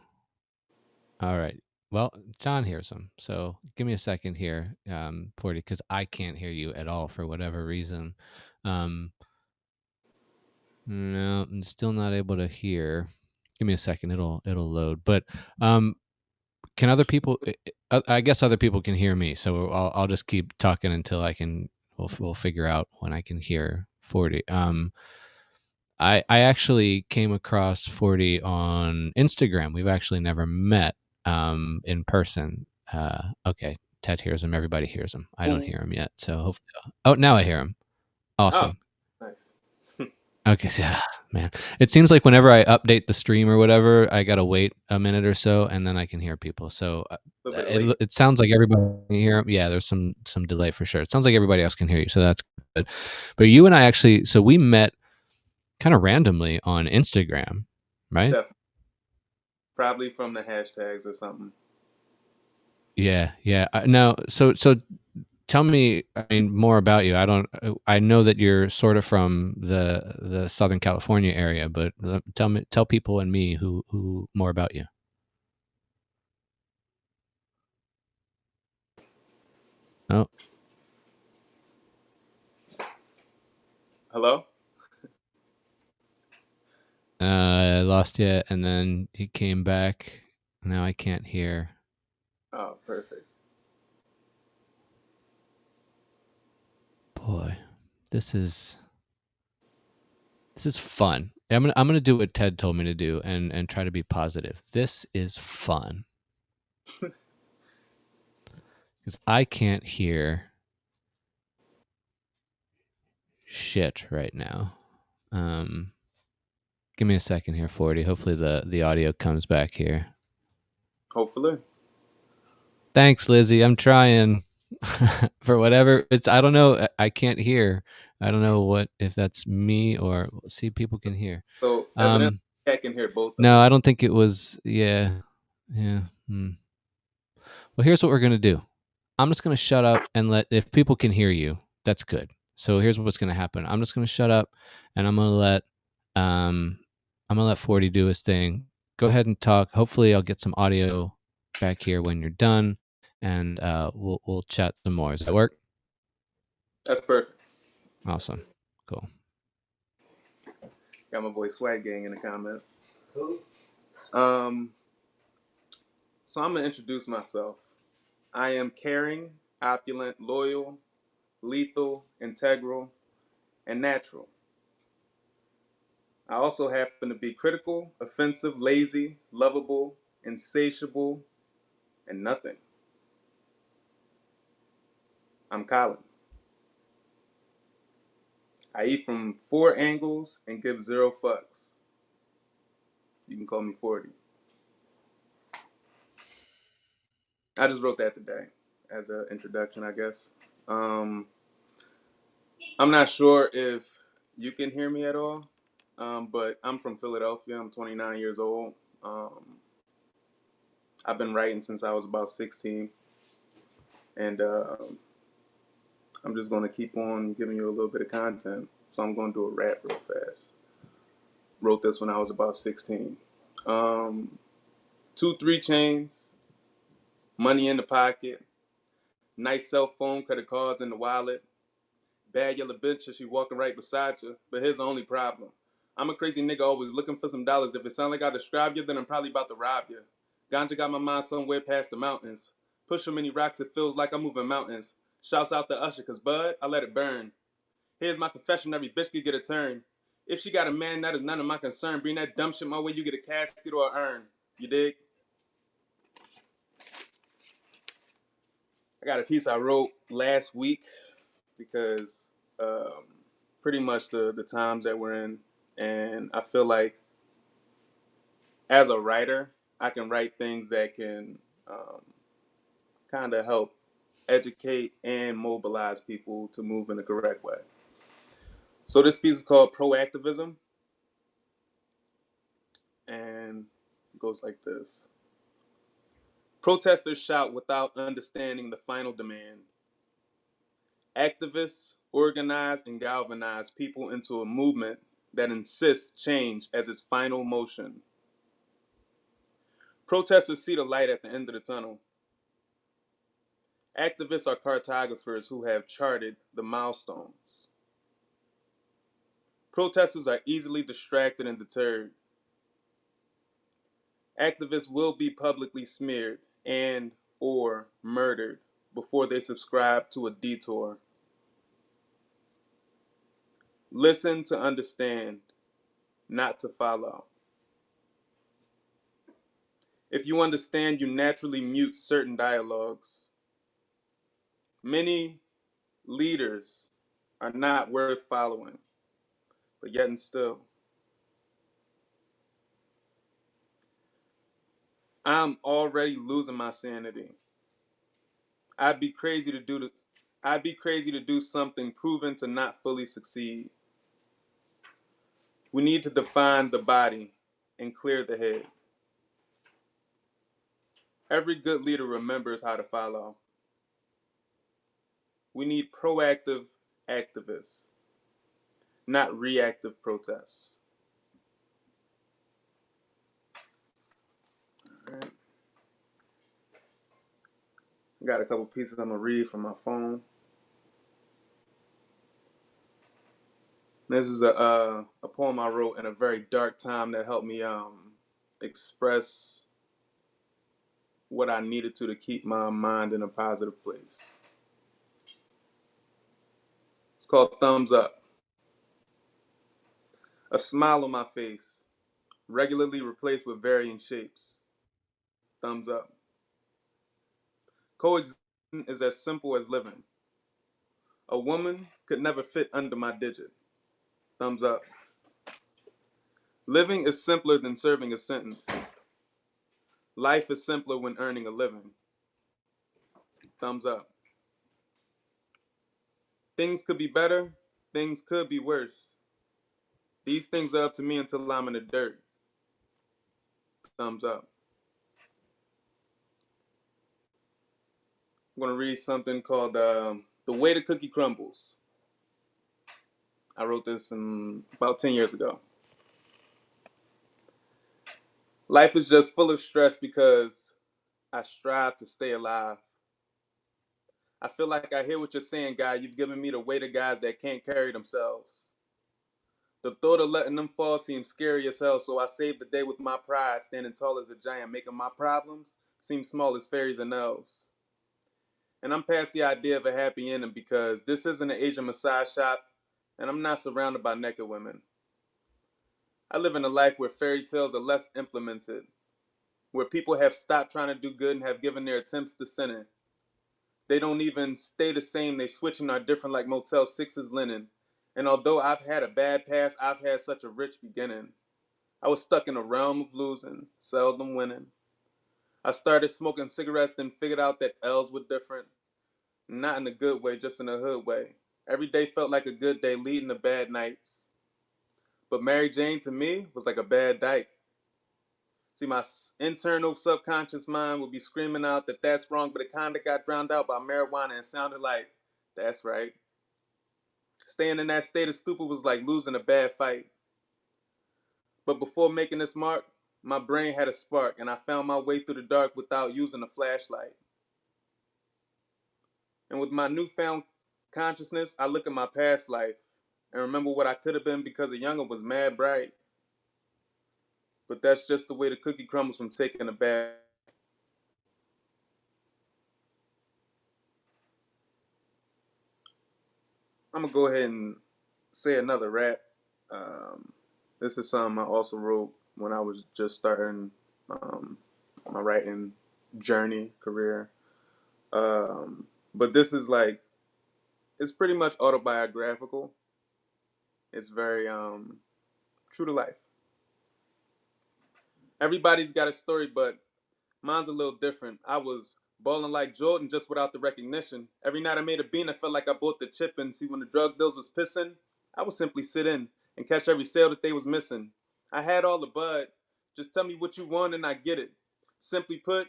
All right. Well, John hears them, so give me a second here, 40, because I can't hear you at all for whatever reason. No, I'm still not able to hear. Give me a second. It'll load. But can other people? I guess other people can hear me, so I'll just keep talking until I can. We'll figure out when I can hear 40. I actually came across 40 on Instagram. We've actually never met in person. Okay, Ted hears him. Everybody hears him. I don't hear him yet. So hopefully, now I hear him. Awesome. Oh, nice. Okay, so, man, it seems like whenever I update the stream or whatever, I gotta wait a minute or so, and then I can hear people. So it sounds like everybody can hear him. Yeah, there's some delay for sure. It sounds like everybody else can hear you, so that's good. But you and I actually, so we met kind of randomly on Instagram, right? Definitely. Probably from the hashtags or something. Yeah. No, so tell me, more about you. I know that you're sort of from the Southern California area, but tell people and me who more about you. Oh. Hello? I lost you, and then you came back. Now I can't hear. Oh, perfect. Boy, this is fun. I'm gonna do what Ted told me to do and try to be positive. This is fun. Because I can't hear shit right now. Give me a second here, 40. Hopefully the audio comes back here. Hopefully. Thanks, Lizzie. I'm trying. For whatever I don't know. I can't hear. I don't know if that's me or see people can hear. So evidently I can hear both. No, I don't think it was. Yeah. Well, here's what we're gonna do. I'm just gonna shut up and if people can hear you, that's good. So here's what's gonna happen. I'm just gonna shut up and I'm gonna let 40 do his thing. Go ahead and talk. Hopefully I'll get some audio back here when you're done, and we'll chat some more. Does that work? That's perfect. Awesome. Cool. Got my boy Swag Gang in the comments. Who? So I'm gonna introduce myself. I am caring, opulent, loyal, lethal, integral, and natural. I also happen to be critical, offensive, lazy, lovable, insatiable, and nothing. I'm Colin. I eat from 4 angles and give 0 fucks. You can call me 40. I just wrote that today as an introduction, I guess. Um, I'm not sure if you can hear me at all, but I'm from Philadelphia. I'm 29 years old. I've been writing since I was about 16, and I'm just going to keep on giving you a little bit of content. So I'm going to do a rap real fast. Wrote this when I was about 16. 2-3 chains, money in the pocket, nice cell phone, credit cards in the wallet, bad yellow bitch and she walking right beside you. But here's the only problem. I'm a crazy nigga always looking for some dollars. If it sound like I describe you, then I'm probably about to rob you. Ganja got my mind somewhere past the mountains. Push so many rocks it feels like I'm moving mountains. Shouts out to Usher, cause bud, I let it burn. Here's my confession, every bitch could get a turn. If she got a man, that is none of my concern. Bring that dumb shit my way, you get a casket or an urn. You dig? I got a piece I wrote last week because pretty much the times that we're in, and I feel like as a writer, I can write things that can kind of help educate and mobilize people to move in the correct way. So this piece is called Proactivism, and it goes like this. Protesters shout without understanding the final demand. Activists organize and galvanize people into a movement that insists change as its final motion. Protesters see the light at the end of the tunnel. Activists are cartographers who have charted the milestones. Protesters are easily distracted and deterred. Activists will be publicly smeared and or murdered before they subscribe to a detour. Listen to understand, not to follow. If you understand, you naturally mute certain dialogues. Many leaders are not worth following, but yet and still. I'm already losing my sanity. I'd be crazy to do something proven to not fully succeed. We need to define the body and clear the head. Every good leader remembers how to follow. We need proactive activists, not reactive protests. All right. I got a couple pieces I'm gonna read from my phone. This is a poem I wrote in a very dark time that helped me express what I needed to keep my mind in a positive place. It's called Thumbs Up. A smile on my face, regularly replaced with varying shapes. Thumbs up. Coexistence is as simple as living. A woman could never fit under my digit. Thumbs up. Living is simpler than serving a sentence. Life is simpler when earning a living. Thumbs up. Things could be better, things could be worse. These things are up to me until I'm in the dirt. Thumbs up. I'm going to read something called The Way the Cookie Crumbles. I wrote this about 10 years ago. Life is just full of stress because I strive to stay alive. I feel like I hear what you're saying, guy. You've given me the weight of guys that can't carry themselves. The thought of letting them fall seemed scary as hell, so I saved the day with my pride, standing tall as a giant, making my problems seem small as fairies and elves. And I'm past the idea of a happy ending because this isn't an Asian massage shop, and I'm not surrounded by naked women. I live in a life where fairy tales are less implemented, where people have stopped trying to do good and have given their attempts to sinning. They don't even stay the same, they switch and are different like Motel 6's linen. And although I've had a bad past, I've had such a rich beginning. I was stuck in a realm of losing, seldom winning. I started smoking cigarettes, then figured out that L's were different. Not in a good way, just in a hood way. Every day felt like a good day, leading to bad nights. But Mary Jane to me was like a bad dyke. See, my internal subconscious mind would be screaming out that that's wrong, but it kinda got drowned out by marijuana and sounded like, that's right. Staying in that state of stupor was like losing a bad fight. But before making this mark, my brain had a spark, and I found my way through the dark without using a flashlight. And with my newfound consciousness, I look at my past life and remember what I could have been because a younger was mad bright. But that's just the way the cookie crumbles from taking a bath. I'm gonna go ahead and say another rap. This is something I also wrote when I was just starting my writing journey career. But this is like, it's pretty much autobiographical. It's very true to life. Everybody's got a story, but mine's a little different. I was balling like Jordan just without the recognition. Every night I made a bean, I felt like I bought the chip. And see, when the drug deals was pissing, I would simply sit in and catch every sale that they was missing. I had all the bud. Just tell me what you want and I get it. Simply put,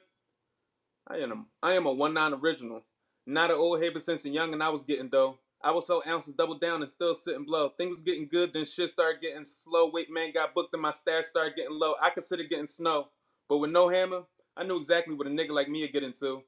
I am a 1-9 original. Not an old haber since a young and I was getting dough. I would sell ounces, double down, and still sit and blow. Things was getting good, then shit started getting slow. Weight man got booked and my stash started getting low. I considered getting snow. But with no hammer, I knew exactly what a nigga like me would get into.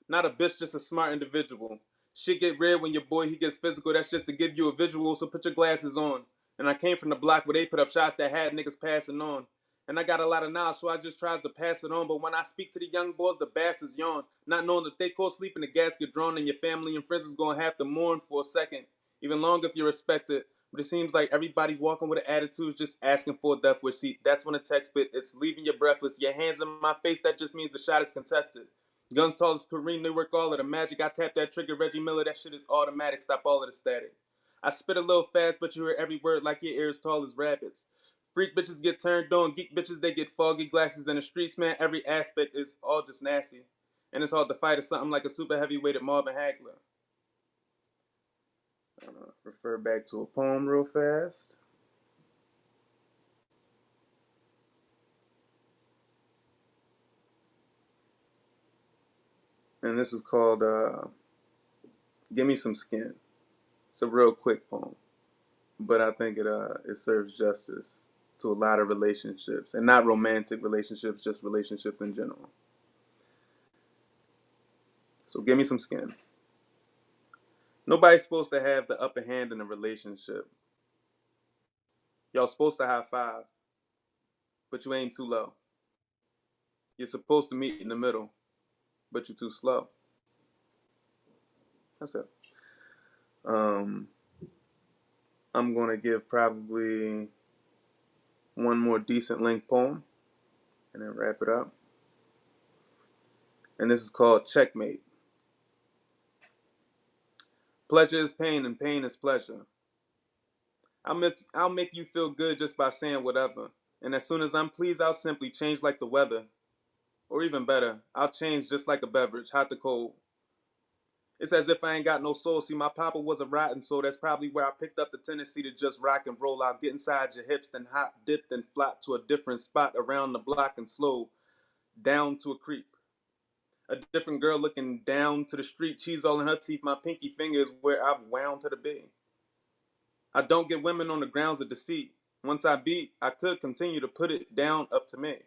Not a bitch, just a smart individual. Shit get red when your boy he gets physical. That's just to give you a visual, so put your glasses on. And I came from the block where they put up shots that had niggas passing on. And I got a lot of knowledge, so I just tries to pass it on. But when I speak to the young boys, the bastards yawn. Not knowing that they call sleep in the gasket drawn and your family and friends is gonna have to mourn for a second. Even longer if you're respected. But it seems like everybody walking with an attitude is just asking for a death wish. See, that's when the text bit, it's leaving you breathless. Your hands in my face, that just means the shot is contested. Guns tall as Kareem, they work all of the magic. I tap that trigger, Reggie Miller, that shit is automatic. Stop all of the static. I spit a little fast, but you hear every word like your ears tall as rabbits. Freak bitches get turned on, geek bitches they get foggy glasses. In the streets, man, every aspect is all just nasty. And it's hard to fight something like a super heavyweighted Marvin Hagler. Refer back to a poem real fast. And this is called Give Me Some Skin. It's a real quick poem, but I think it serves justice to a lot of relationships, and not romantic relationships, just relationships in general. So give me some skin. Nobody's supposed to have the upper hand in a relationship. Y'all supposed to high five, but you ain't too low. You're supposed to meet in the middle, but you're too slow. That's it. I'm gonna give probably one more decent length poem and then wrap it up. And this is called Checkmate. Pleasure is pain and pain is pleasure. I'll make you feel good just by saying whatever. And as soon as I'm pleased, I'll simply change like the weather. Or even better, I'll change just like a beverage, hot to cold. It's as if I ain't got no soul. See, my papa was a rotten soul. That's probably where I picked up the tendency to just rock and roll. I'll get inside your hips, then hop, dip, then flop to a different spot around the block and slow down to a creep. A different girl looking down to the street, cheese all in her teeth. My pinky finger is where I've wound her to be. I don't get women on the grounds of deceit. Once I beat, I could continue to put it down up to me.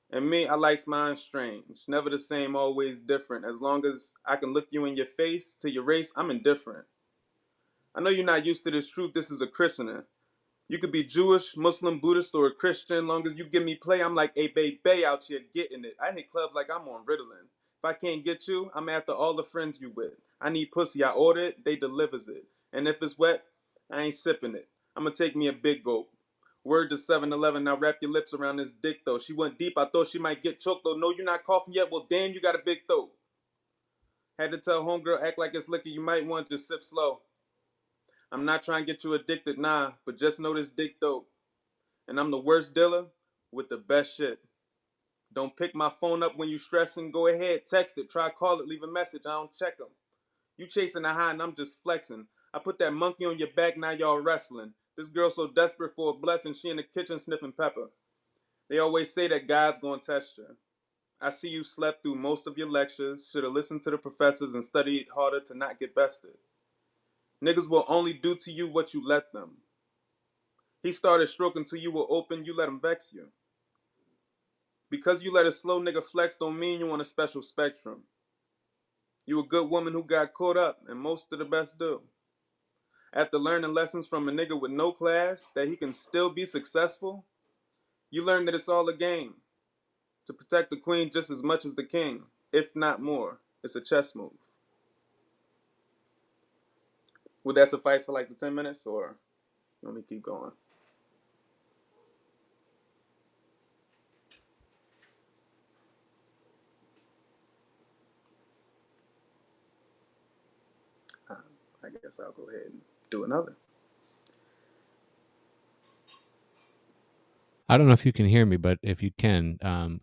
And me, I likes mine strange. Never the same, always different. As long as I can look you in your face, to your race, I'm indifferent. I know you're not used to this truth, this is a christening. You could be Jewish, Muslim, Buddhist, or a Christian. Long as you give me play, I'm like a bay out here getting it. I hit clubs like I'm on Ritalin. If I can't get you, I'm after all the friends you with. I need pussy, I order it, they delivers it. And if it's wet, I ain't sipping it. I'ma take me a big gulp. Word to 7-Eleven, now wrap your lips around this dick though. She went deep, I thought she might get choked though. No, you're not coughing yet, well damn, you got a big throat. Had to tell homegirl, act like it's liquor, you might want to just sip slow. I'm not trying to get you addicted, nah, but just know this dick dope. And I'm the worst dealer with the best shit. Don't pick my phone up when you stressing. Go ahead, text it, try call it, leave a message. I don't check them. You chasing a high and I'm just flexing. I put that monkey on your back, now y'all wrestling. This girl so desperate for a blessing, she in the kitchen sniffing pepper. They always say that God's gonna test you. I see you slept through most of your lectures. Should've listened to the professors and studied harder to not get bested. Niggas will only do to you what you let them. He started stroking till you were open, you let him vex you. Because you let a slow nigga flex don't mean you on a special spectrum. You a good woman who got caught up, and most of the best do. After learning lessons from a nigga with no class, that he can still be successful, you learn that it's all a game. To protect the queen just as much as the king, if not more. It's a chess move. Would that suffice for like the 10 minutes, or you want me to keep going? I guess I'll go ahead and do another. I don't know if you can hear me, but if you can,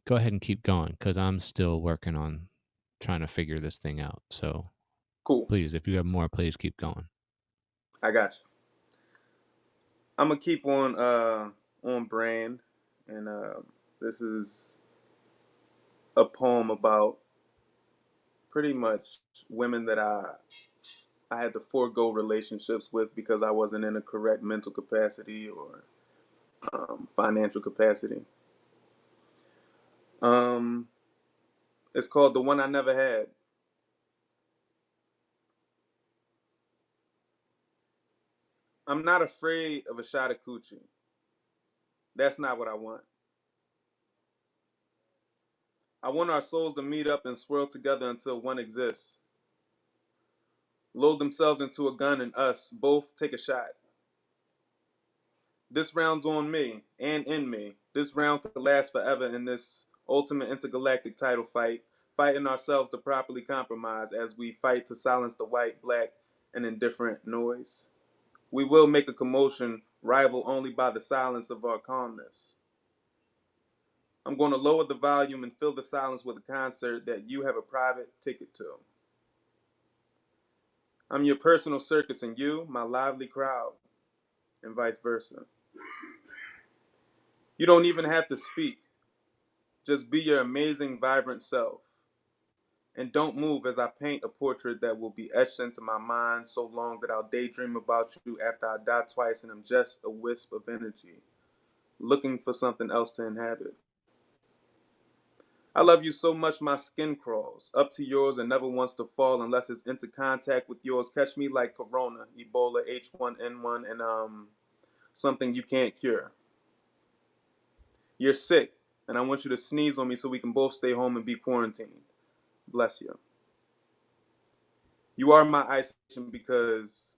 go ahead and keep going because I'm still working on trying to figure this thing out. So Cool. please, if you have more, please keep going. I got you. I'm gonna keep on brand, and this is a poem about pretty much women that I had to forego relationships with because I wasn't in a correct mental capacity or financial capacity. It's called The One I Never Had. I'm not afraid of a shot of coochie. That's not what I want. I want our souls to meet up and swirl together until one exists. Load themselves into a gun and us both take a shot. This round's on me and in me. This round could last forever in this ultimate intergalactic title fight, fighting ourselves to properly compromise as we fight to silence the white, black, and indifferent noise. We will make a commotion rival only by the silence of our calmness. I'm going to lower the volume and fill the silence with a concert that you have a private ticket to. I'm your personal circus and you, my lively crowd, and vice versa. You don't even have to speak. Just be your amazing, vibrant self. And don't move as I paint a portrait that will be etched into my mind so long that I'll daydream about you after I die twice and am just a wisp of energy, looking for something else to inhabit. I love you so much my skin crawls up to yours and never wants to fall unless it's into contact with yours. Catch me like Corona, Ebola, H1N1, and something you can't cure. You're sick, and I want you to sneeze on me so we can both stay home and be quarantined. Bless you. You are my isolation because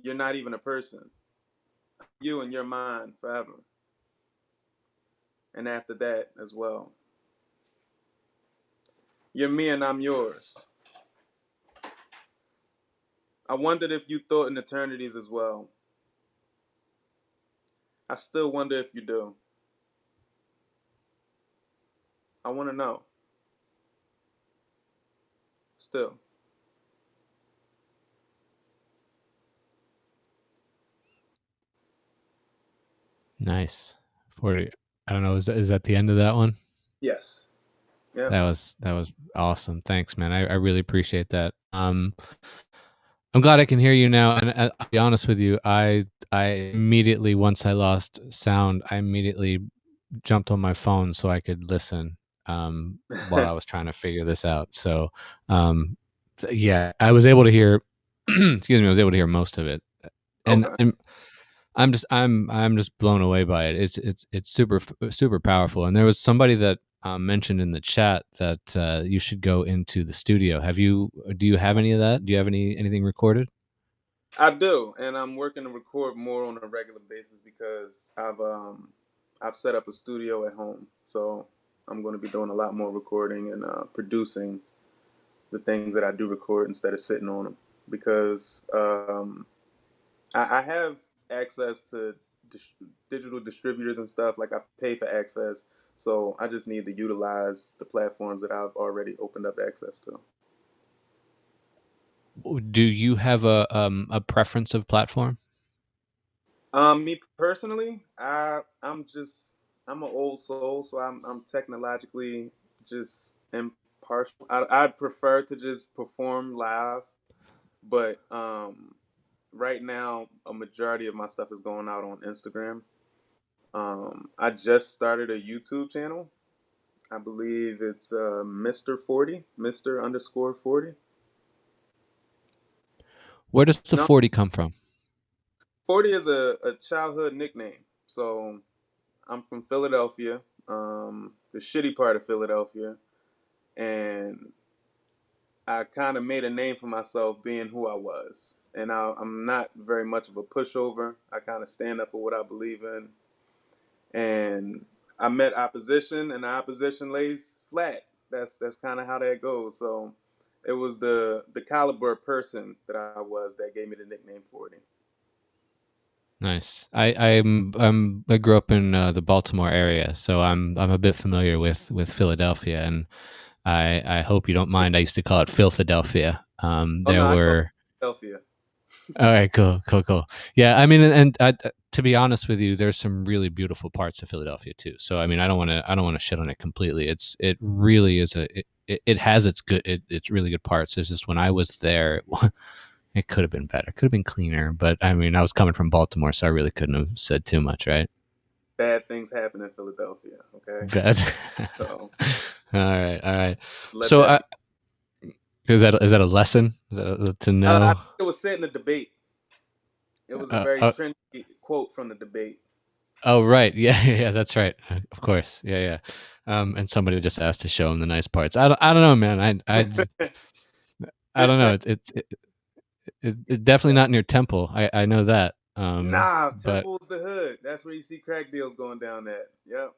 you're not even a person. You and you're mine forever. And after that as well. You're me and I'm yours. I wondered if you thought in eternities as well. I still wonder if you do. I want to know. Still. Nice. 40. I don't know. Is that the end of that one? Yes. Yeah. That was awesome. Thanks, man. I really appreciate that. I'm glad I can hear you now. And I'll be honest with you, I immediately, once I lost sound, I immediately jumped on my phone so I could listen while I was trying to figure this out. So yeah, I was able to hear excuse me, I was able to hear most of it. and Okay. I'm just blown away by it. It's super powerful. And there was somebody that mentioned in the chat that you should go into the studio. Do you have any of that? Do you have anything recorded? I do, and I'm working to record more on a regular basis because I've set up a studio at home, so I'm going to be doing a lot more recording and producing the things that I do record instead of sitting on them because I have access to digital distributors and stuff. Like I pay for access, so I just need to utilize the platforms that I've already opened up access to. Do you have a preference of platform? Me personally, I'm an old soul, so I'm technologically just impartial. I'd prefer to just perform live, but right now a majority of my stuff is going out on Instagram. I just started a YouTube channel. I believe it's Mr. 40, Mr. underscore 40. Where does the No, 40 come from? 40 is a childhood nickname. So I'm from Philadelphia, the shitty part of Philadelphia, and I kind of made a name for myself being who I was. And I'm not very much of a pushover. I kind of stand up for what I believe in. And I met opposition, and the opposition lays flat. That's kind of how that goes. So it was the caliber of person that I was that gave me the nickname 40. Nice. I grew up in the Baltimore area, so I'm a bit familiar with Philadelphia, and I hope you don't mind. I used to call it Philadelphia. Oh no, There I call it were Philadelphia. All right, cool. Yeah, I mean, and to be honest with you, there's some really beautiful parts of Philadelphia too. So I mean, I don't want to shit on it completely. It really is it has it's really good parts. It's just when I was there, it could have been better, could have been cleaner. But I mean, I was coming from Baltimore, so I really couldn't have said too much, right? Bad things happen in Philadelphia. Okay, Bad. so All right. let So that be. is that a lesson? Is that to I know? think it was said in the debate. It was a Uh, very uh, trendy quote from the debate. Oh, right. Yeah, that's right. Of course. Yeah. And somebody just asked to show him the nice parts. I don't know, man. I Fish don't know. man, It's definitely not near Temple. I know that. nah, But Temple's the hood. That's where you see crack deals going down at. Yep,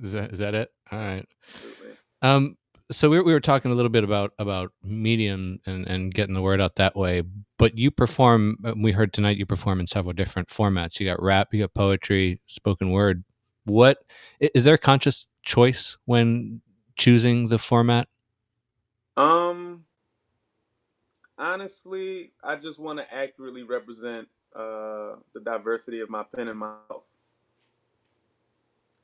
is that it? All right. absolutely. Um, so we were talking a little bit about Medium and getting the word out that way. But you perform. We heard tonight you perform in several different formats. You got rap, you got poetry, spoken word. What is there a conscious choice when choosing the format? Um, honestly, I just want to accurately represent the diversity of my pen and my mouth.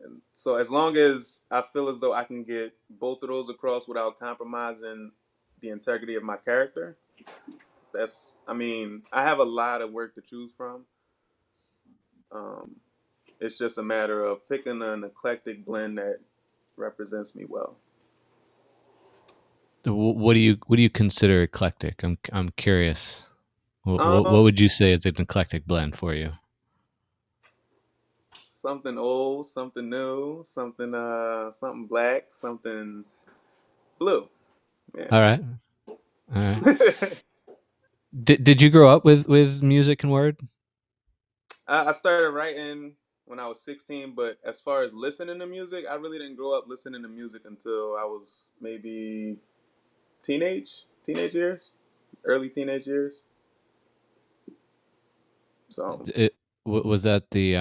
And so as long as I feel as though I can get both of those across without compromising the integrity of my character, I mean, I have a lot of work to choose from. Um, it's just a matter of picking an eclectic blend that represents me well. What do you consider eclectic? I'm curious. What Um, would you say is an eclectic blend for you? something old, something new, something black, something blue. Yeah. All right. All right. Did you grow up with music and word? I started writing when I was 16, but as far as listening to music, I really didn't grow up listening to music until I was maybe teenage years, early teenage years. So Was that the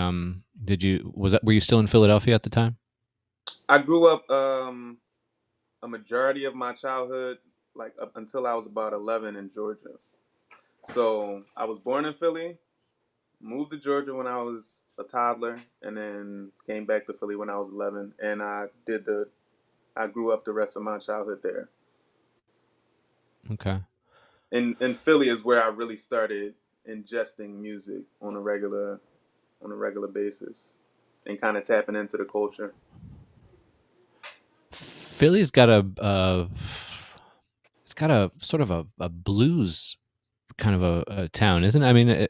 were you still in Philadelphia at the time? I grew up a majority of my childhood, like up until I was about 11 in Georgia. So I was born in Philly, moved to Georgia when I was a toddler, and then came back to Philly when I was 11. And I grew up the rest of my childhood there. Okay. In Philly is where I really started ingesting music on a regular basis and kind of tapping into the culture. Philly's got it's got a sort of a blues kind of a town, isn't it? I mean,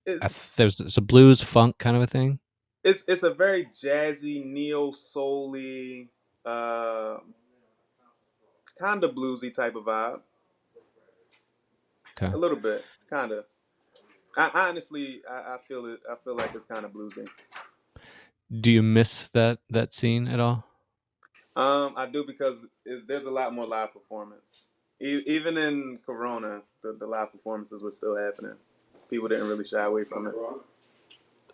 It's There's a blues funk kind of a thing. it's a very jazzy, neo soul-y, uh, kind of bluesy type of vibe. Okay. A little bit, kind of. I honestly, I feel it. I feel like it's kind of bluesy. Do you miss that scene at all? I do because there's a lot more live performance. Even in Corona, the live performances were still happening. People didn't really shy away from it.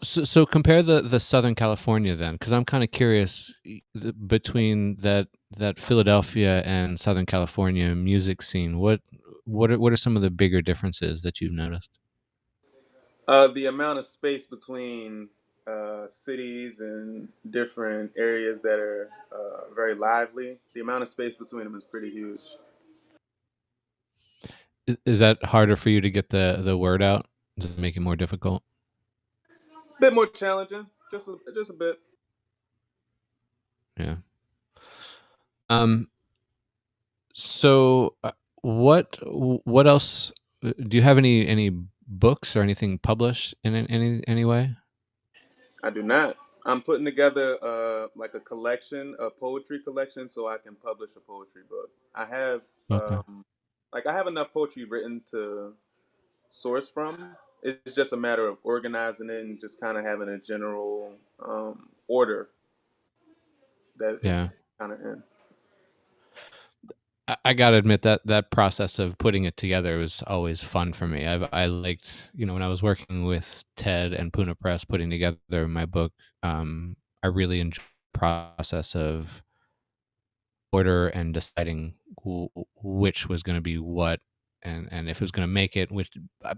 So compare the Southern California then, because I'm kind of curious between that Philadelphia and Southern California music scene. What are some of the bigger differences that you've noticed? The amount of space between cities and different areas that are very lively, the amount of space between them is pretty huge. Is that harder for you to get the word out? Does it make it more difficult? Bit more challenging, just a bit. Yeah. Um. So, what else? Do you have any books or anything published in any way? I do not. I'm putting together like a collection, a poetry collection, so I can publish a poetry book. I have Okay. I have enough poetry written to source from. It's just a matter of organizing it and just kind of having a general order that Yeah. it's kind of in. I gotta admit that process of putting it together was always fun for me. I liked, when I was working with Ted and Puna Press putting together my book. I really enjoyed the process of order and deciding which was going to be what, and if it was going to make it. Which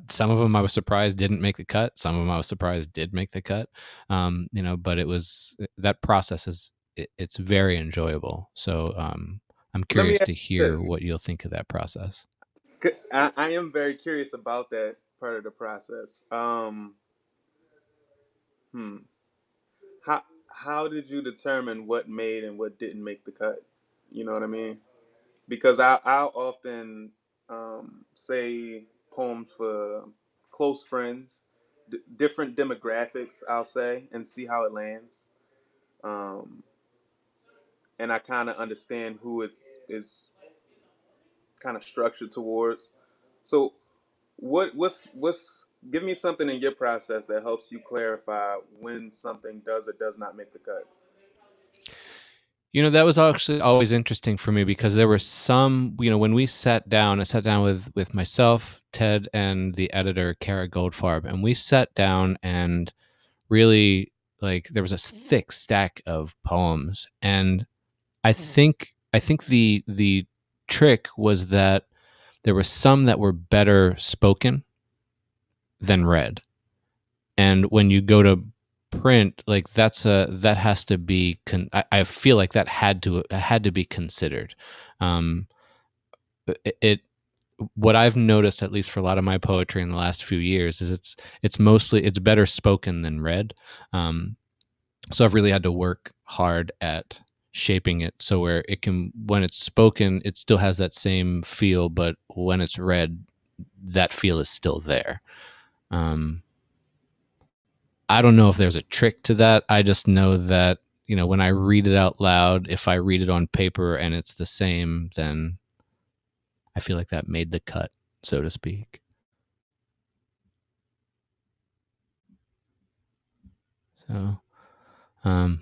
some of them I was surprised didn't make the cut. Some of them I was surprised did make the cut. But it was that process it's very enjoyable. So I'm Let me curious ask to you hear this. what you'll think of that process. I am very curious about that part of the process. Hmm. How did you determine what made and what didn't make the cut? You know what I mean? Because I'll often say poems for close friends, different demographics. I'll say and see how it lands, um, and I kind of understand who it's is kind of structured towards. So, what's give me something in your process that helps you clarify when something does or does not make the cut. That was actually always interesting for me because there were some, when we sat down, I sat down with myself, Ted, and the editor, Kara Goldfarb, and we sat down and really, like, there was a thick stack of poems. And I think the trick was that there were some that were better spoken than read. And when you go to print, like, that has to be I feel like that had to be considered. um it What I've noticed, at least for a lot of my poetry in the last few years, is it's better spoken than read. So I've really had to work hard at shaping it so where it can, when it's spoken, it still has that same feel, but when it's read, that feel is still there. um I don't know if there's a trick to that. I just know that, when I read it out loud, if I read it on paper and it's the same, then I feel like that made the cut, so to speak. So, um,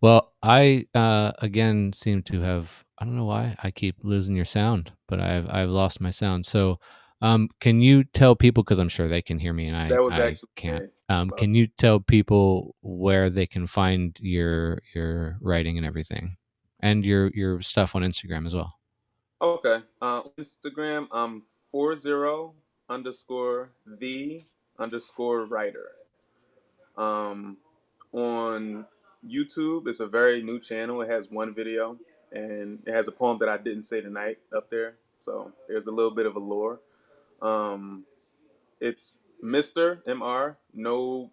well, I again seem to have. I don't know why I keep losing your sound, but I've lost my sound. So, can you tell people, because I'm sure they can hear me and I That was I actually can't. me. Can you tell people where they can find your writing and everything, and your stuff on Instagram as well? Okay. Instagram, I'm 40 underscore the underscore writer. Um, on YouTube, it's a very new channel. It has one video and it has a poem that I didn't say tonight up there. So there's a little bit of a lore. Um, it's Mr. MR, no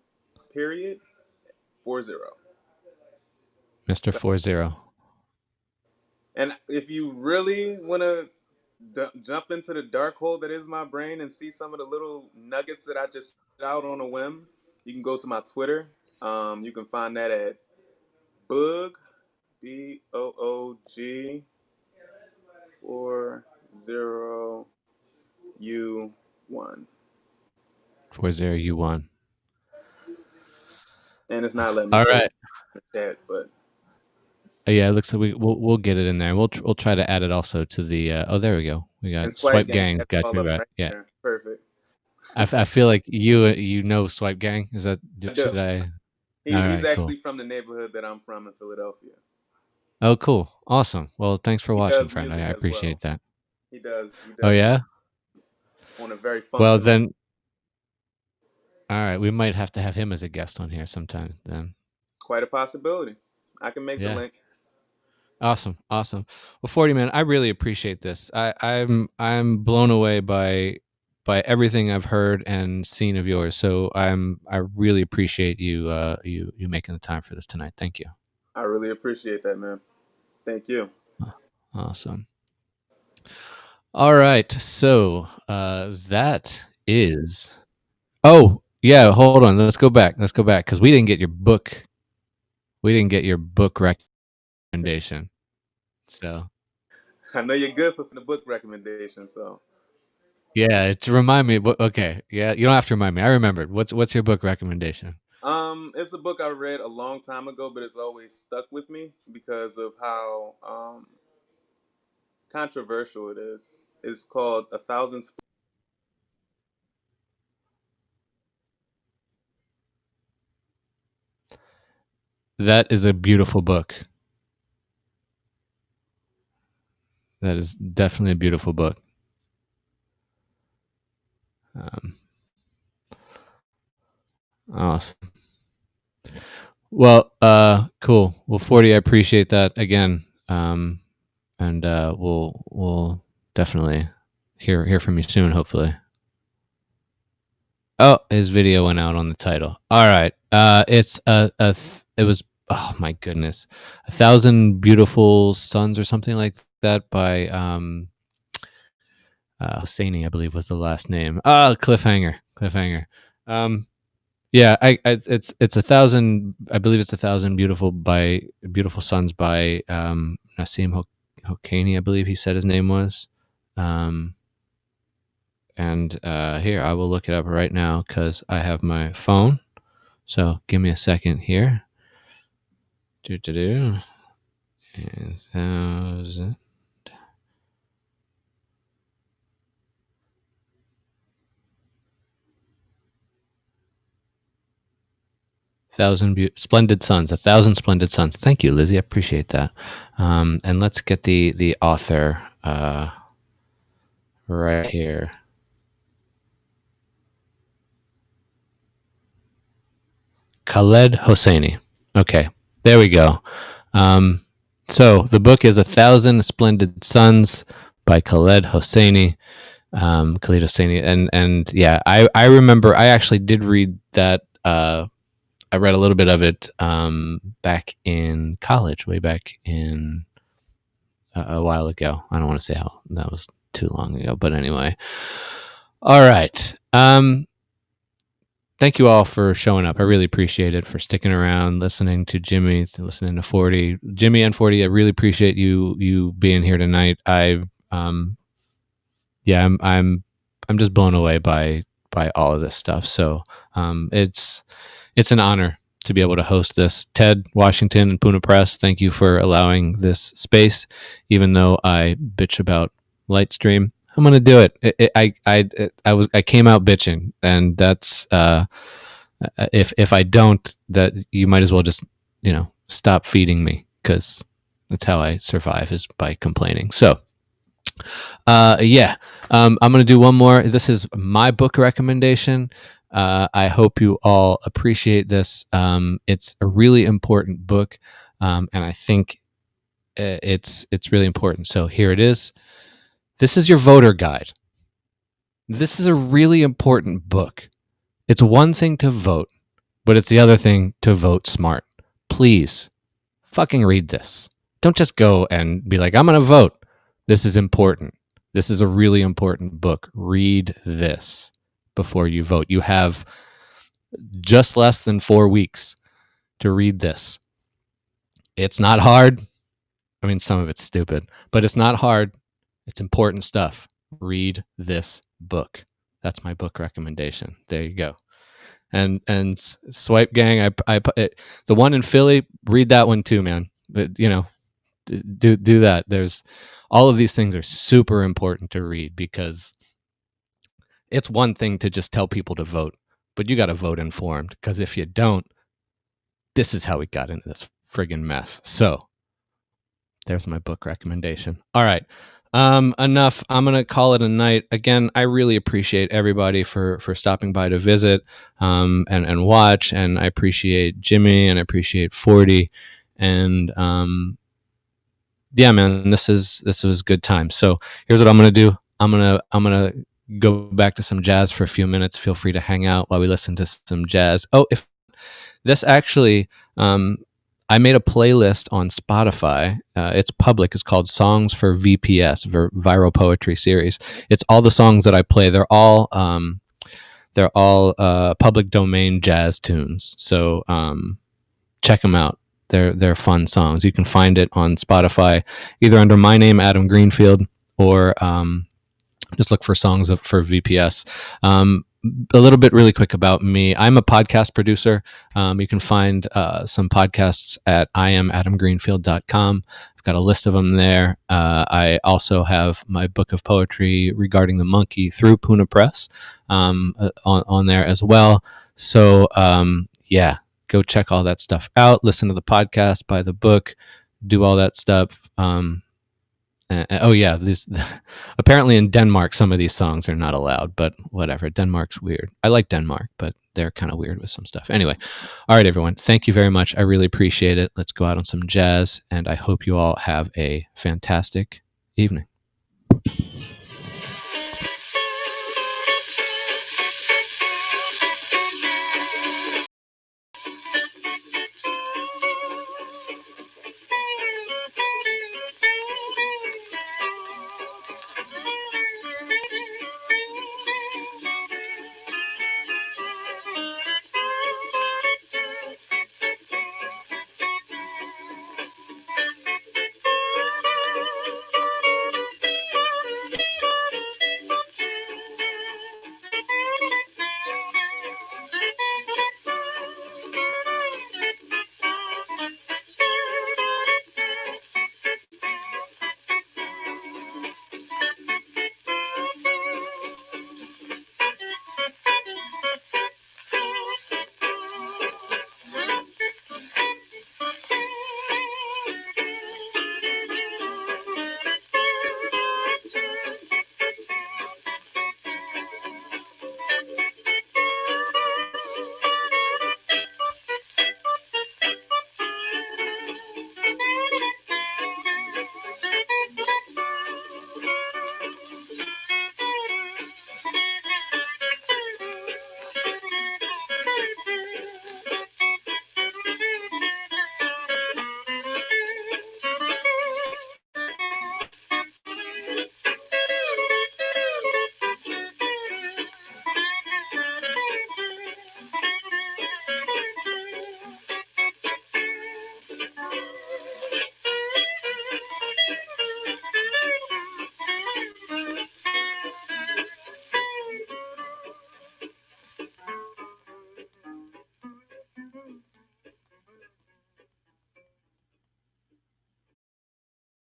period, 40. Mr. 40. And if you really want to jump into the dark hole that is my brain and see some of the little nuggets that I just out on a whim, you can go to my Twitter. You can find that at Boog, BOOG 40U1. 40U1. And it's not letting me All put it right. in the chat, but Yeah, it looks like we'll get it in there. We'll try to add it also to the. Oh, there we go. We and got Swipe Swipe Gang Gang. got it Got all you up right. right Yeah. there. Perfect. I feel like you know Swipe Gang. Is that I should do. I? All He's right, cool. actually from the neighborhood that I'm from in Philadelphia. Oh, cool, awesome. Well, thanks for He watching, does friend. I music as appreciate well. that. He does Oh yeah. on a very Well functional. then, all right. We might have to have him as a guest on here sometime. Then. Quite a possibility. I can make the Yeah. link. Awesome. Well, 40 man, I really appreciate this. I'm blown away by everything I've heard and seen of yours. So I really appreciate you you making the time for this tonight. Thank you. I really appreciate that, man. Thank you. Awesome. All right. So that is. Oh yeah. Hold on. Let's go back because we didn't get your book. We didn't get your book recommendation. So. I know you're good for the book recommendation, so. Yeah, to remind me. Okay, yeah, you don't have to remind me. I remembered. What's your book recommendation? It's a book I read a long time ago, but it's always stuck with me because of how controversial it is. It's called A Thousand. That is a beautiful book. That is definitely a beautiful book. Awesome. Well, cool. Well, 40, I appreciate that again. And we'll definitely hear from you soon, hopefully. Oh, his video went out on the title. All right. It's it was, oh my goodness, 1,000 Beautiful Suns or something like that by Hosseini, I believe was the last name. Cliffhanger. Yeah, it's 1,000. I believe it's 1,000 Beautiful Suns by Nassim Hokani, I believe he said his name was. And here, I will look it up right now because I have my phone. So give me a second here. 1,000. Splendid Suns. 1,000 Splendid Suns. Thank you, Lizzie. I appreciate that. And let's get the author right here. Khaled Hosseini. Okay, there we go. So the book is 1,000 Splendid Suns by Khaled Hosseini. Khaled Hosseini, and yeah, I remember. I actually did read that. I read a little bit of it back in college, way back in a while ago. I don't want to say how that was too long ago, but anyway. All right. Thank you all for showing up. I really appreciate it, for sticking around, listening to Jimmy, listening to 40. Jimmy and 40, I really appreciate you being here tonight. I'm just blown away by all of this stuff. So it's an honor to be able to host this. Ted Washington and Puna Press, thank you for allowing this space. Even though I bitch about Lightstream, I'm gonna do it. I came out bitching, and that's if I don't, that you might as well just stop feeding me, because that's how I survive, is by complaining. So I'm gonna do one more. This is my book recommendation. I hope you all appreciate this. It's a really important book, and I think it's really important. So here it is. This is your voter guide. This is a really important book. It's one thing to vote, but it's the other thing to vote smart. Please, fucking read this. Don't just go and be like, I'm going to vote. This is important. This is a really important book. Read this. before you vote. You have just less than 4 weeks to read this. It's not hard. I mean, some of it's stupid, but it's not hard. It's important stuff. Read this book. That's my book recommendation. There you go. And Swipe Gang, the one in Philly, read that one too, man. But do that. There's all of these things are super important to read, because it's one thing to just tell people to vote, but you got to vote informed, because if you don't, this is how we got into this friggin' mess. So there's my book recommendation. All right. Enough. I'm going to call it a night. Again, I really appreciate everybody for stopping by to visit and watch. And I appreciate Jimmy, and I appreciate 40. And yeah, man, this was good time. So here's what I'm going to do. I'm going to go back to some jazz for a few minutes. Feel free to hang out while we listen to some jazz. Oh, if this actually, I made a playlist on Spotify. It's public. It's called Songs for VPS, Viral Poetry Series. It's all the songs that I play. They're all public domain jazz tunes. So check them out. They're fun songs. You can find it on Spotify either under my name, Adam Greenfield, or just look for songs for VPS. A little bit really quick about me. I'm a podcast producer. You can find some podcasts at iamadamgreenfield.com. I've got a list of them there. I also have my book of poetry regarding the monkey through Puna Press on there as well. So yeah, go check all that stuff out. Listen to the podcast, buy the book, do all that stuff. Oh yeah, apparently in Denmark some of these songs are not allowed, but whatever. Denmark's weird. I like Denmark, but they're kind of weird with some stuff. Anyway, all right, everyone. Thank you very much. I really appreciate it. Let's go out on some jazz, and I hope you all have a fantastic evening.